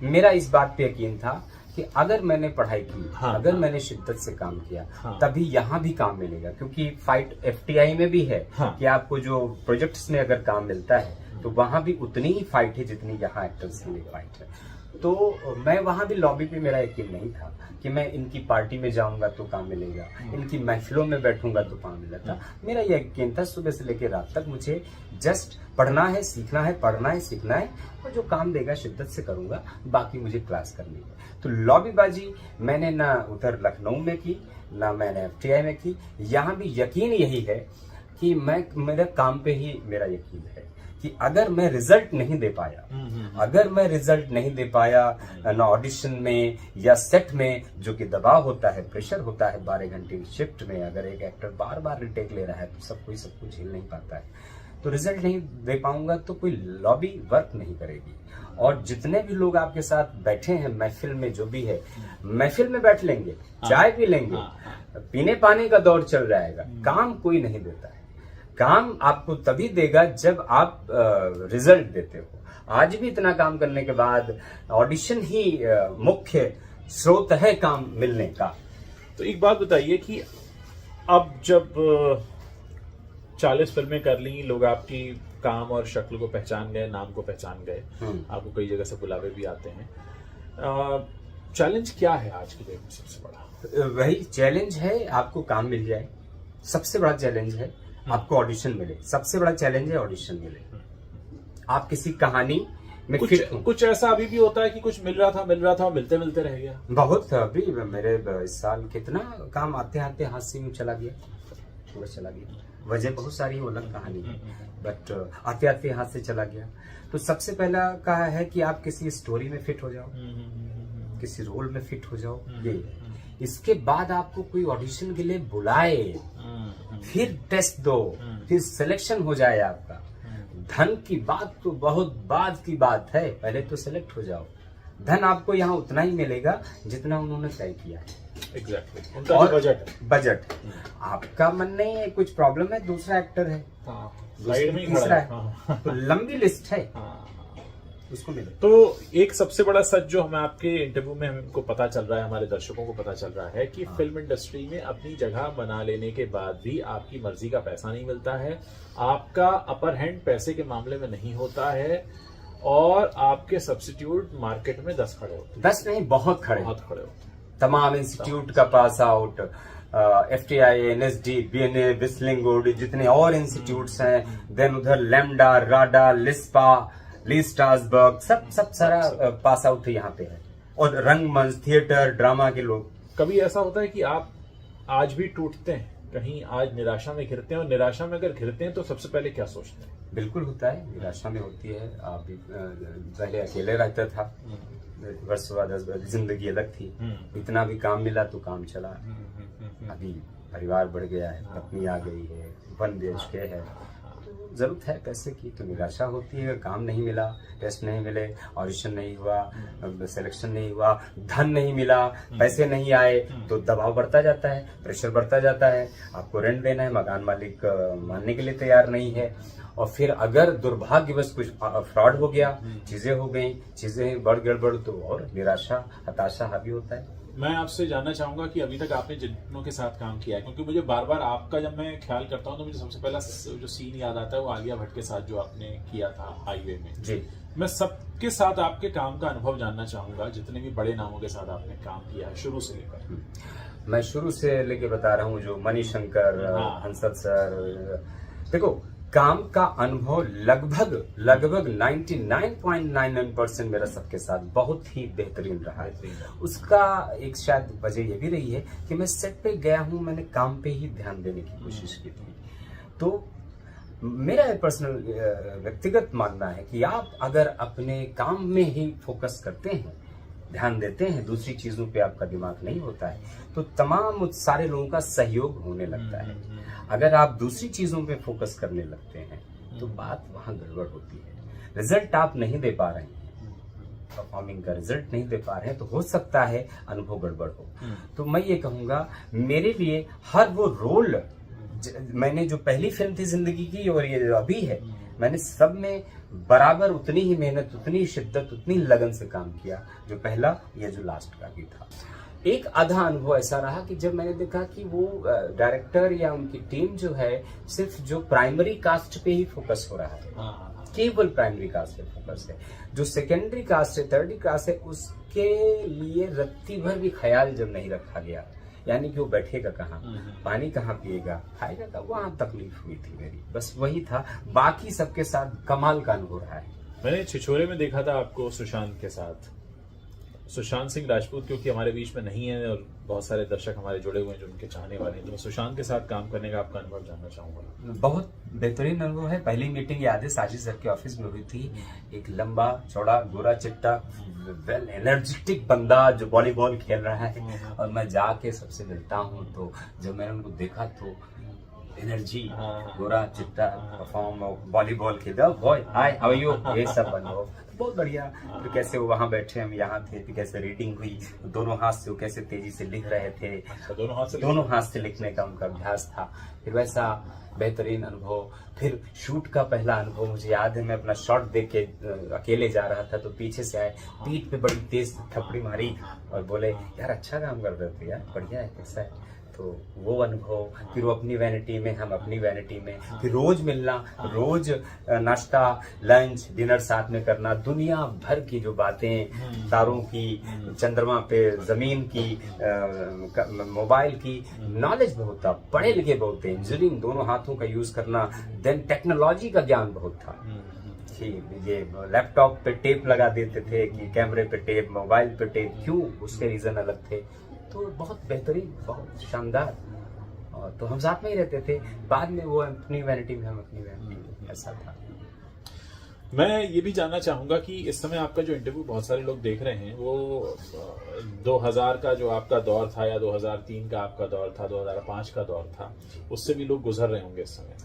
मेरा इस बात पे यकीन था कि अगर मैंने पढ़ाई की, अगर मैंने शिद्दत से काम किया, तभी यहाँ भी काम मिलेगा। क्योंकि फाइट एफटीआई में भी है कि आपको जो प्रोजेक्ट्स में अगर काम मिलता है तो वहां भी उतनी ही फाइट है जितनी यहाँ एक्टर्स के लिए फाइट है। तो मैं वहां भी लॉबी पे मेरा यकीन नहीं था कि मैं इनकी पार्टी में जाऊंगा तो काम मिलेगा, इनकी महफिलों में बैठूंगा तो काम मिलेगा। मेरा यह यकीन था सुबह से लेकर रात तक मुझे जस्ट पढ़ना है, सीखना है, पढ़ना है, सीखना है, और जो काम देगा शिद्दत से करूंगा, बाकी मुझे क्लास करनी है। तो लॉबीबाजी मैंने ना उधर लखनऊ में की, ना मैंने FTI में की। यहाँ भी यकीन यही है कि मेरे काम पे ही मेरा यकीन है कि अगर मैं रिजल्ट नहीं दे पाया, अगर मैं रिजल्ट नहीं दे पाया ना ऑडिशन में या सेट में, जो कि दबाव होता है, प्रेशर होता है 12 घंटे की शिफ्ट में, अगर एक एक्टर बार बार रिटेक ले रहा है तो सब कुछ झेल नहीं पाता है, तो रिजल्ट नहीं दे पाऊंगा तो कोई लॉबी वर्क नहीं करेगी। और जितने भी लोग आपके साथ बैठे हैं महफिल में, जो भी है महफिल में बैठ लेंगे, चाय पी लेंगे, पीने पानी का दौर चल जाएगा, काम कोई नहीं देता है। काम आपको तभी देगा जब आप रिजल्ट देते हो। आज भी इतना काम करने के बाद ऑडिशन ही मुख्य स्रोत है काम मिलने का। तो एक बात बताइए कि अब जब 40 फिल्में कर ली, लोग आपकी काम और शक्ल को पहचान गए, नाम को पहचान गए, आपको कई जगह से बुलावे भी आते हैं, चैलेंज क्या है आज की डेट में सबसे बड़ा? वही चैलेंज है, आपको काम मिल जाए, सबसे बड़ा चैलेंज है। आपको ऑडिशन मिले, सबसे बड़ा चैलेंज है ऑडिशन मिले। आप किसी कहानी में कुछ ऐसा अभी भी होता है कि कुछ मिल रहा था और मिलते मिलते रह गया? बहुत अभी मेरे इस साल कितना काम आते आते हाथ से यूं चला गया, पूरा चला गया। वजह बहुत सारी, वो अलग कहानी है, बट आते आते हाथ से चला गया। तो सबसे पहला कहा है कि आप किसी स्टोरी में फिट हो जाओ, किसी रोल में फिट हो जाओ, ये। इसके बाद आपको कोई ऑडिशन के लिए बुलाए, फिर टेस्ट दो, फिर सिलेक्शन हो जाए आपका। धन की बात तो बहुत बाद की बात है, पहले तो सिलेक्ट हो जाओ। धन आपको यहाँ उतना ही मिलेगा जितना उन्होंने तय किया है। एग्जैक्टली। और बजट आपका मन नहीं है, कुछ प्रॉब्लम है, दूसरा एक्टर है, साइड में तीसरा है, तो लंबी लिस्ट है, उसको मिले। तो एक सबसे बड़ा सच जो हमें आपके इंटरव्यू में हमको पता चल रहा है, हमारे दर्शकों को पता चल रहा है कि फिल्म इंडस्ट्री में अपनी जगह बना लेने के बाद भी आपकी मर्जी का पैसा नहीं मिलता है, आपका अपर हैंड पैसे के मामले में नहीं होता है, और आपके सब्स्टिट्यूट मार्केट में 10 खड़े होते हैं। 10 नहीं, बहुत खड़े होते हैं। तमाम इंस्टीट्यूट का pass out, FTI, NSD, BNA, विस्लिंगवुड, जितने और इंस्टीट्यूट्स हैं, देन उधर लैम्डा, राडा, लिस्पा, ली स्ट्रासबर्ग, सब सारा पास आउट यहाँ पे है। और रंगमंच, थिएटर, ड्रामा के लोग। कभी ऐसा होता है कि आप आज भी टूटते हैं, कहीं आज निराशा में घिरते हैं, और निराशा में अगर घिरते हैं तो सबसे पहले क्या सोचते हैं? बिल्कुल होता है, निराशा में होती है। आप भी पहले अकेले रहता था, वर्ष बाद जिंदगी अलग थी, इतना भी काम मिला तो काम चला। अभी परिवार बढ़ गया है, पत्नी आ गई है, 1 BHK है, जरूरत है पैसे की, तो निराशा होती है। काम नहीं मिला, टेस्ट नहीं मिले, ऑडिशन नहीं हुआ, सिलेक्शन नहीं हुआ, धन नहीं मिला, पैसे नहीं आए, तो दबाव बढ़ता जाता है, प्रेशर बढ़ता जाता है। आपको रेंट देना है, मकान मालिक मानने के लिए तैयार नहीं है, और फिर अगर दुर्भाग्यवश कुछ फ्रॉड हो गया, चीजें हो गई, चीजें बढ़ गड़बड़, तो और निराशा, हताशा हावी होता है। मैं आपसे जानना चाहूंगा कि अभी तक आपने जिनों के साथ काम किया है, क्योंकि मुझे बार बार आपका जब मैं ख्याल करता हूँ तो मुझे सबसे पहला जो सीन याद आता है वो आलिया भट्ट के साथ जो आपने किया था हाईवे में। जी, मैं सबके साथ आपके काम का अनुभव जानना चाहूंगा, जितने भी बड़े नामों के साथ आपने काम किया है शुरू से लेकर। मैं शुरू से लेके बता रहा हूँ, जो मणिशंकर, हंसद सर, देखो काम का अनुभव लगभग 99.99% मेरा सबके साथ बहुत ही बेहतरीन रहा है। उसका एक शायद वजह ये भी रही है कि मैं सेट पे गया हूँ, मैंने काम पे ही ध्यान देने की कोशिश की थी। तो मेरा पर्सनल व्यक्तिगत मानना है कि आप अगर अपने काम में ही फोकस करते हैं, ध्यान देते हैं, दूसरी चीजों पे आपका दिमाग नहीं होता है, तो तमाम सारे लोगों का सहयोग होने लगता है। अगर आप दूसरी चीजों पे फोकस करने लगते हैं तो बात वहां गड़बड़ होती है। रिजल्ट आप नहीं दे पा रहे हैं, परफॉर्मिंग का रिजल्ट नहीं दे पा रहे हैं, तो हो सकता है अनुभव गड़बड़ हो। तो मैं ये कहूंगा, मेरे लिए हर वो रोल, मैंने जो पहली फिल्म थी जिंदगी की और ये जो अभी है, मैंने सब में बराबर उतनी ही मेहनत, उतनी शिद्दत, उतनी लगन से काम किया, जो पहला या जो लास्ट का भी था। एक आधा अनुभव ऐसा रहा कि जब मैंने देखा कि वो डायरेक्टर या उनकी टीम जो है सिर्फ जो प्राइमरी कास्ट पे ही फोकस हो रहा है, केवल प्राइमरी कास्ट पे फोकस है। जो सेकेंडरी कास्ट है, थर्ड कास्ट है, उसके लिए रत्ती भर भी ख्याल जब नहीं रखा गया, यानी कि वो बैठेगा कहाँ, पानी कहाँ पिएगा, खाएगा कहाँ, वहां तकलीफ हुई थी मेरी। बस वही था, बाकी सबके साथ कमाल का अनुभव रहा है। मैंने छिछोरे में देखा था आपको सुशांत के साथ, सुशांत सिंह राजपूत, क्योंकि हमारे बीच में नहीं है और बहुत सारे दर्शक हमारे जुड़े हुए हैं जो उनके चाहने वाले हैं, तो मैं सुशांत के साथ काम करने का आपका अनुभव जानना चाहूंगा। बहुत बेहतरीन अनुभव है। पहली मीटिंग याद है साजिद सर के ऑफिस में हुई थी। एक लंबा चौड़ा गोरा चिट्टा वेल एनर्जेटिक बंदा जो वॉलीबॉल खेल रहा है, और मैं जाके सबसे मिलता हूँ, तो जब मैंने उनको देखा तो एनर्जी, गोरा चिट्टा परफॉर्म वॉलीबॉल खेलता, boy hi how are you, ये सब अनुभव बहुत बढ़िया। फिर कैसे वो वहां बैठे, हम यहाँ थे, फिर कैसे रीडिंग हुई, दोनों हाथ से वो कैसे तेजी से लिख रहे थे, दोनों हाथ से लिखने का उनका अभ्यास था। फिर वैसा बेहतरीन अनुभव। फिर शूट का पहला अनुभव मुझे याद है, मैं अपना शॉट देख के अकेले जा रहा था, तो पीछे से आए, पीठ पे बड़ी तेज थपड़ी मारी और बोले यार अच्छा काम कर रहे थे यार, बढ़िया है, कैसा है। तो वो अनुभव। फिर वो अपनी वैनिटी में, हम अपनी वैनिटी में, फिर रोज मिलना, रोज नाश्ता लंच डिनर साथ में करना, दुनिया भर की जो बातें, तारों की, चंद्रमा पे जमीन की, मोबाइल की, नॉलेज बहुत था, पढ़े लिखे बहुत थे, इंजीनियरिंग दोनों हाथों का यूज करना, देन टेक्नोलॉजी का ज्ञान बहुत था कि ये लैपटॉप पे टेप लगा देते थे कि कैमरे पे टेप, मोबाइल पे टेप, क्यों, उसके रीजन अलग थे। तो बहुत बेहतरीन, बहुत शानदार, और तो हम साथ में ही रहते थे। बाद में वो अपनी वैनिटी में, हम अपनी वैनिटी में, ऐसा था। मैं ये भी जानना चाहूंगा कि इस समय आपका जो इंटरव्यू बहुत सारे लोग देख रहे हैं, वो 2000 का जो आपका दौर था, या 2003 का आपका दौर था, 2005 का दौर था, उससे भी लोग गुजर रहे होंगे इस समय।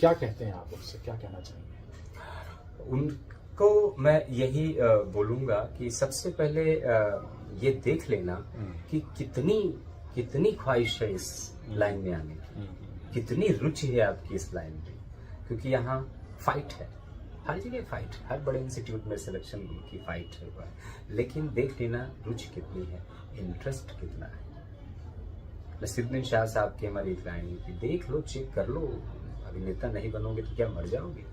क्या कहते हैं आप उससे, क्या कहना चाहेंगे? उनको मैं यही बोलूंगा कि सबसे पहले ये देख लेना कि कितनी ख्वाहिश है इस लाइन में आने की, कितनी रुचि है आपकी इस लाइन में, क्योंकि यहाँ फाइट है, हर जगह फाइट है, हर बड़े इंस्टीट्यूट में सिलेक्शन की फाइट है, लेकिन देख लेना रुचि कितनी है, इंटरेस्ट कितना है। नसीरुद्दीन शाह साहब की हमारी एक लाइन की, देख लो, चेक कर लो, अभिनेता नहीं बनोगे तो क्या मर जाओगे,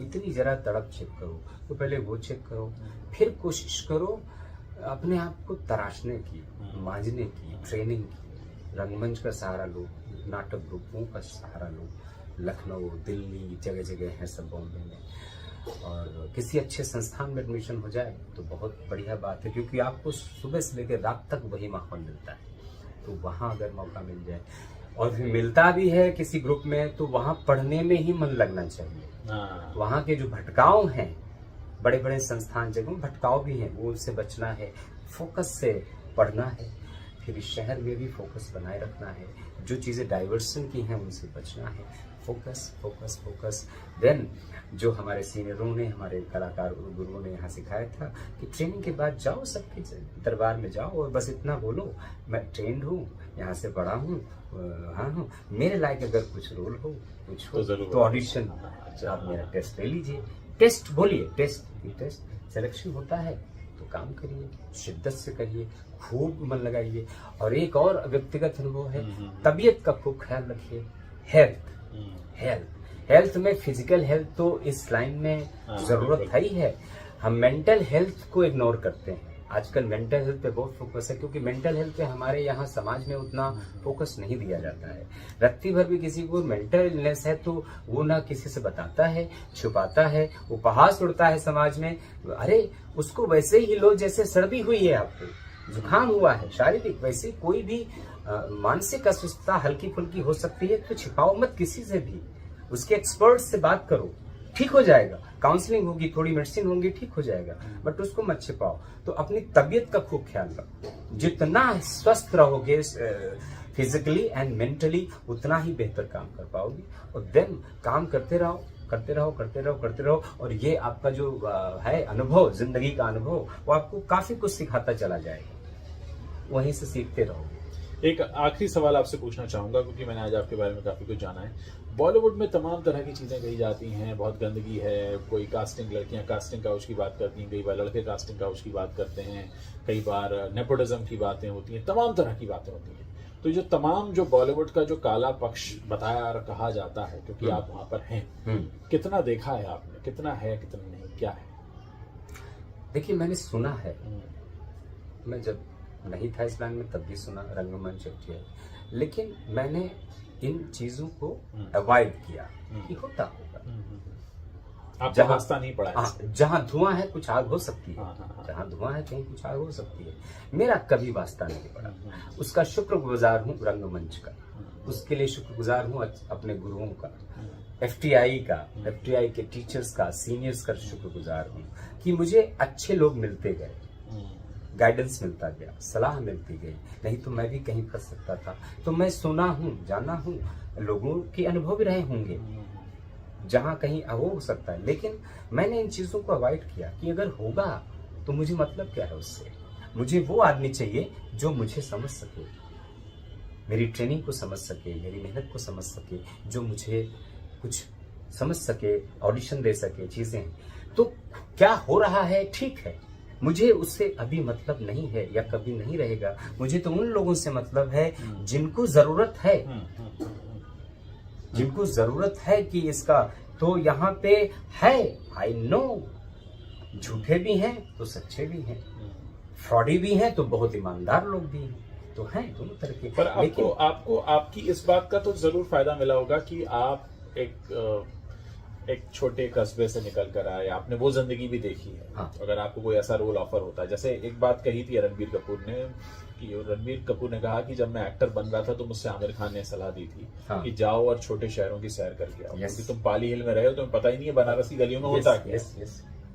इतनी जरा तड़प चेक करो, तो पहले वो चेक करो, फिर कोशिश करो अपने आप को तराशने की, मांझने की, ट्रेनिंग की, रंगमंच का सहारा लो, नाटक ग्रुपों का सहारा लो, लखनऊ, दिल्ली, जगह जगह है, सब बॉम्बे में, और किसी अच्छे संस्थान में एडमिशन हो जाए तो बहुत बढ़िया बात है, क्योंकि आपको सुबह से लेकर रात तक वही माहौल मिलता है। तो वहाँ अगर मौका मिल जाए, और फिर मिलता भी है किसी ग्रुप में, तो वहाँ पढ़ने में ही मन लगना चाहिए। वहाँ के जो भटकाव हैं, बड़े बड़े संस्थान जगहों भटकाव भी हैं, वो उससे बचना है, फोकस से पढ़ना है। फिर इस शहर में भी फोकस बनाए रखना है, जो चीज़ें डाइवर्सन की हैं उनसे बचना है, फोकस फोकस फोकस। देन जो हमारे सीनियरों ने, हमारे कलाकार गुरुओं ने यहाँ सिखाया था कि ट्रेनिंग के बाद जाओ, सबके दरबार में जाओ और बस इतना बोलो, मैं ट्रेंड हूँ, यहाँ से पढ़ा हूँ, हाँ हूँ, मेरे लायक अगर कुछ रोल हो, कुछ हो तो ऑडिशन, आप मेरा टेस्ट ले लीजिए, टेस्ट बोलिए, टेस्ट सिलेक्शन होता है तो काम करिए, शिद्दत से करिए, खूब मन लगाइए। और एक और व्यक्तिगत अनुभव है, तबीयत का खूब ख्याल रखिए। हेल्थ में फिजिकल हेल्थ तो इस लाइन में जरूरत है ही है। हम मेंटल हेल्थ को इग्नोर करते हैं, आजकल मेंटल हेल्थ पे बहुत फोकस है, क्योंकि मेंटल हेल्थ पे हमारे यहाँ समाज में उतना फोकस नहीं दिया जाता है। रत्ती भर भी किसी को मेंटल इलनेस है तो वो ना किसी से बताता है, छुपाता है, उपहास उड़ता है समाज में, अरे उसको वैसे ही लो जैसे सर्दी हुई है, आपको जुकाम हुआ है शारीरिक, वैसे कोई भी मानसिक अस्वस्थता हल्की फुल्की हो सकती है, तो छिपाओ मत किसी से भी, उसके एक्सपर्ट से बात करो, ठीक हो जाएगा, काउंसलिंग होगी, थोड़ी मेडिसिन होंगी, ठीक हो जाएगा, बट उसको मत छिपाओ। तो अपनी तबीयत का खूब ख्याल रखो, जितना स्वस्थ रहोगे फिजिकली एंड मेंटली, उतना ही बेहतर काम कर पाओगे। और देन काम करते रहो, और ये आपका जो है अनुभव, जिंदगी का अनुभव, वो आपको काफी कुछ सिखाता चला जाएगा, वहीं से सीखते रहोगे। एक आखिरी सवाल आपसे पूछना चाहूंगा, क्योंकि मैंने आज आपके बारे में काफी कुछ जाना है। बॉलीवुड में तमाम तरह की चीजें कही जाती हैं, बहुत गंदगी है, कोई कास्टिंग, लड़कियां कास्टिंग काउच की बात करती हैं, कई बार लड़के कास्टिंग काउच की बात करते हैं, कई बार नेपोटिज्म की बातें होती हैं, तमाम तरह की बातें होती हैं। तो जो तमाम जो बॉलीवुड का जो काला पक्ष बताया और कहा जाता है, क्योंकि आप वहां पर हैं, कितना देखा है आपने, कितना है कितना नहीं, क्या है? देखिए, मैंने सुना है, मैं जब नहीं था इस लाइन में तब भी सुना, रंगमंच किया, लेकिन मैंने इन चीजों को अवॉइड किया कि होता होगा। आपका रास्ता नहीं पड़ा है। जहां धुआं है कुछ आग हो सकती है, जहां धुआं है कहीं कुछ आग हो सकती है। मेरा कभी वास्ता नहीं पड़ा। उसका शुक्रगुजार हूँ रंगमंच का, उसके लिए शुक्रगुजार हूँ अपने गुरुओं का, एफटीआई के टीचर्स का, सीनियर्स का शुक्रगुजार हूँ कि मुझे अच्छे लोग मिलते गए, गाइडेंस मिलता गया, सलाह मिलती गई। नहीं तो मैं भी कहीं फंस सकता था। तो मैं सुना हूँ, जाना हूँ, लोगों के अनुभव भी रहे होंगे जहां कहीं हो सकता है, लेकिन मैंने इन चीजों को अवॉइड किया कि अगर होगा तो मुझे मतलब क्या है उससे। मुझे वो आदमी चाहिए जो मुझे समझ सके, मेरी ट्रेनिंग को समझ सके, मेरी मेहनत को समझ सके, जो मुझे कुछ समझ सके, ऑडिशन दे सके, चीजें। तो क्या हो रहा है ठीक है, मुझे उससे अभी मतलब नहीं है या कभी नहीं रहेगा। मुझे तो उन लोगों से मतलब है जिनको जरूरत है, जिनको जरूरत है कि इसका तो यहाँ पे है। आई नो, झूठे भी हैं तो सच्चे भी हैं, फ्रॉडी भी हैं तो बहुत ईमानदार लोग भी हैं, तो हैं दोनों तरह के। पर आपको आपकी इस बात का तो जरूर फायदा मिला होगा कि आप एक छोटे कस्बे से निकल कर आए, आपने वो जिंदगी भी देखी है। हाँ। अगर आपको कोई ऐसा रोल ऑफर होता है, जैसे एक बात कही थी रणबीर कपूर ने, कि रणबीर कपूर ने कहा कि जब मैं एक्टर बन रहा था तो मुझसे आमिर खान ने सलाह दी थी कि जाओ और छोटे शहरों की सैर करके आओ, क्योंकि तुम पाली हिल में रहे हो, तुम्हें पता ही नहीं है बनारस की गलियों में होता क्या।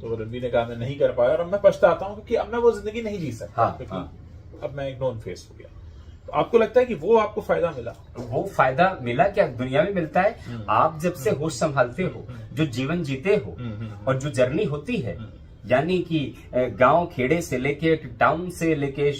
तो रणबीर ने कहा मैं नहीं कर पाया और अब मैं पछताता हूँ क्योंकि अब मैं वो जिंदगी नहीं जी सकता, क्योंकि अब मैं एक नॉन फेस हो गया। तो आपको लगता है कि वो आपको फायदा मिला? वो फायदा मिला क्या दुनिया में मिलता है। आप जब से होश संभालते हो, जो जीवन जीते हो और जो जर्नी होती है, यानी कि गांव खेड़े से लेके टाउन से लेके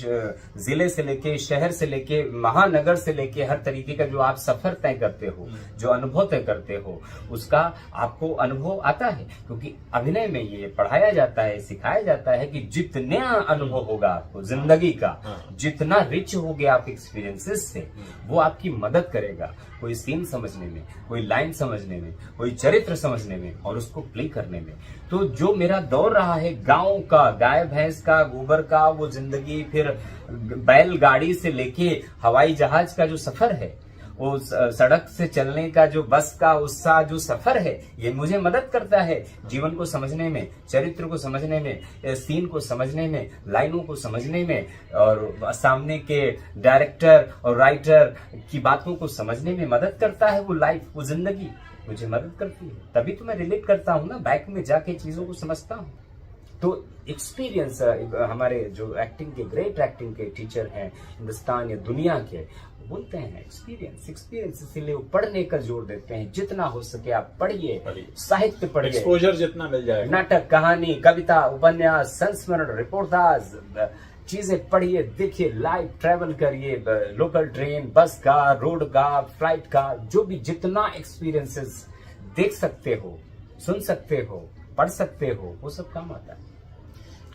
जिले से लेके शहर से लेके महानगर से लेके हर तरीके का जो आप सफर तय करते हो, जो अनुभव तय करते हो, उसका आपको अनुभव आता है। क्योंकि अभिनय में ये पढ़ाया जाता है, सिखाया जाता है कि जितना अनुभव होगा आपको जिंदगी का, जितना रिच हो गया आप एक्सपीरियंसेस से, वो आपकी मदद करेगा कोई सीन समझने में, कोई लाइन समझने में, कोई चरित्र समझने में और उसको प्ले करने में। तो जो मेरा दौर रहा है गांव का, गाय भैंस का, गोबर का वो जिंदगी, फिर बैलगाड़ी से लेके हवाई जहाज का जो सफर है, वो सड़क से चलने का जो बस का उसका जो सफर है, ये मुझे मदद करता है जीवन को समझने में, चरित्र को समझने में, सीन को समझने में, लाइनों को समझने में, और सामने के डायरेक्टर और राइटर की बातों को समझने में मदद करता है। वो लाइफ, वो जिंदगी मुझे मदद करती है, तभी तो मैं रिलेट करता हूँ ना, बैक में जाके चीजों को समझता हूँ। तो एक्सपीरियंस, हमारे जो एक्टिंग के ग्रेट एक्टिंग के टीचर हैं हिंदुस्तान या दुनिया के, बोलते हैं एक्सपीरियंस, इसीलिए वो पढ़ने का जोर देते हैं। जितना हो सके आप पढ़िए, साहित्य पढ़िए, एक्सपोजर जितना मिल जाएगा, नाटक, कहानी, कविता, उपन्यास, संस्मरण, रिपोर्टाज, चीजें पढ़िए, देखिए, लाइव ट्रैवल करिए, लोकल ट्रेन, बस का, रोड का, फ्लाइट का, जो भी जितना एक्सपीरियंसेस देख सकते हो, सुन सकते हो, पढ़ सकते हो, वो सब काम आता है।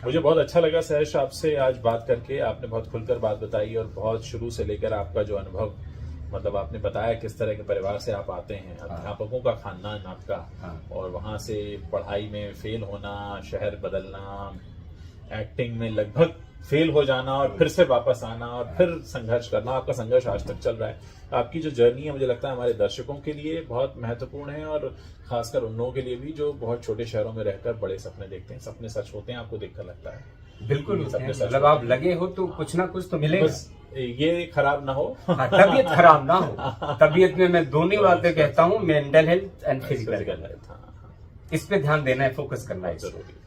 मुझे बहुत अच्छा लगा सहर्ष आपसे आज बात करके। आपने बहुत खुलकर बात बताई और बहुत शुरू से लेकर आपका जो अनुभव, मतलब आपने बताया किस तरह के परिवार से आप आते हैं, अध्यापकों का खानदान आपका, और वहां से पढ़ाई में फेल होना, शहर बदलना, एक्टिंग में लगभग फेल हो जाना और फिर से वापस आना और फिर संघर्ष करना। आपका संघर्ष आज तक चल रहा है। आपकी जो जर्नी है, मुझे लगता है हमारे दर्शकों के लिए बहुत महत्वपूर्ण है, और खासकर उन लोगों के लिए भी जो बहुत छोटे शहरों में रहकर बड़े सपने देखते हैं। सपने सच होते हैं, आपको देखकर लगता है? बिल्कुल सपने सच, मतलब आप लगे हो तो कुछ ना कुछ तो मिलेगा। बस ये खराब ना हो, तबीयत खराब ना हो। तबीयत में मैं दोनों बातें कहता हूँ, mental health and physical health. इस पे ध्यान देना है, फोकस करना है जरूरी।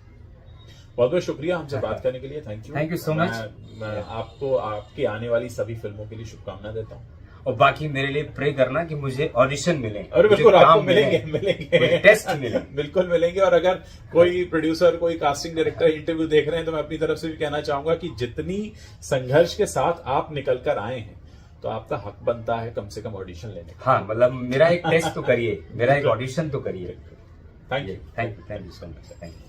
बहुत बहुत शुक्रिया हमसे बात करने के लिए। Thank you so much. मैं आपको आपकी आने वाली सभी फिल्मों के लिए शुभकामना देता हूँ, और बाकी मेरे लिए प्रे करना कि मुझे ऑडिशन मिले। और बिल्कुल आपको मिलेंगे टेस्ट मिले, बिल्कुल मिलेंगे। और अगर कोई प्रोड्यूसर, कोई कास्टिंग डायरेक्टर इंटरव्यू देख रहे हैं, तो मैं अपनी तरफ से भी कहना चाहूंगा कि जितनी संघर्ष के साथ आप निकल कर आए हैं, तो आपका हक बनता है कम से कम ऑडिशन लेने का। हाँ, मतलब मेरा एक टेस्ट तो करिए, मेरा एक ऑडिशन तो करिए। Thank you so much. Thank you.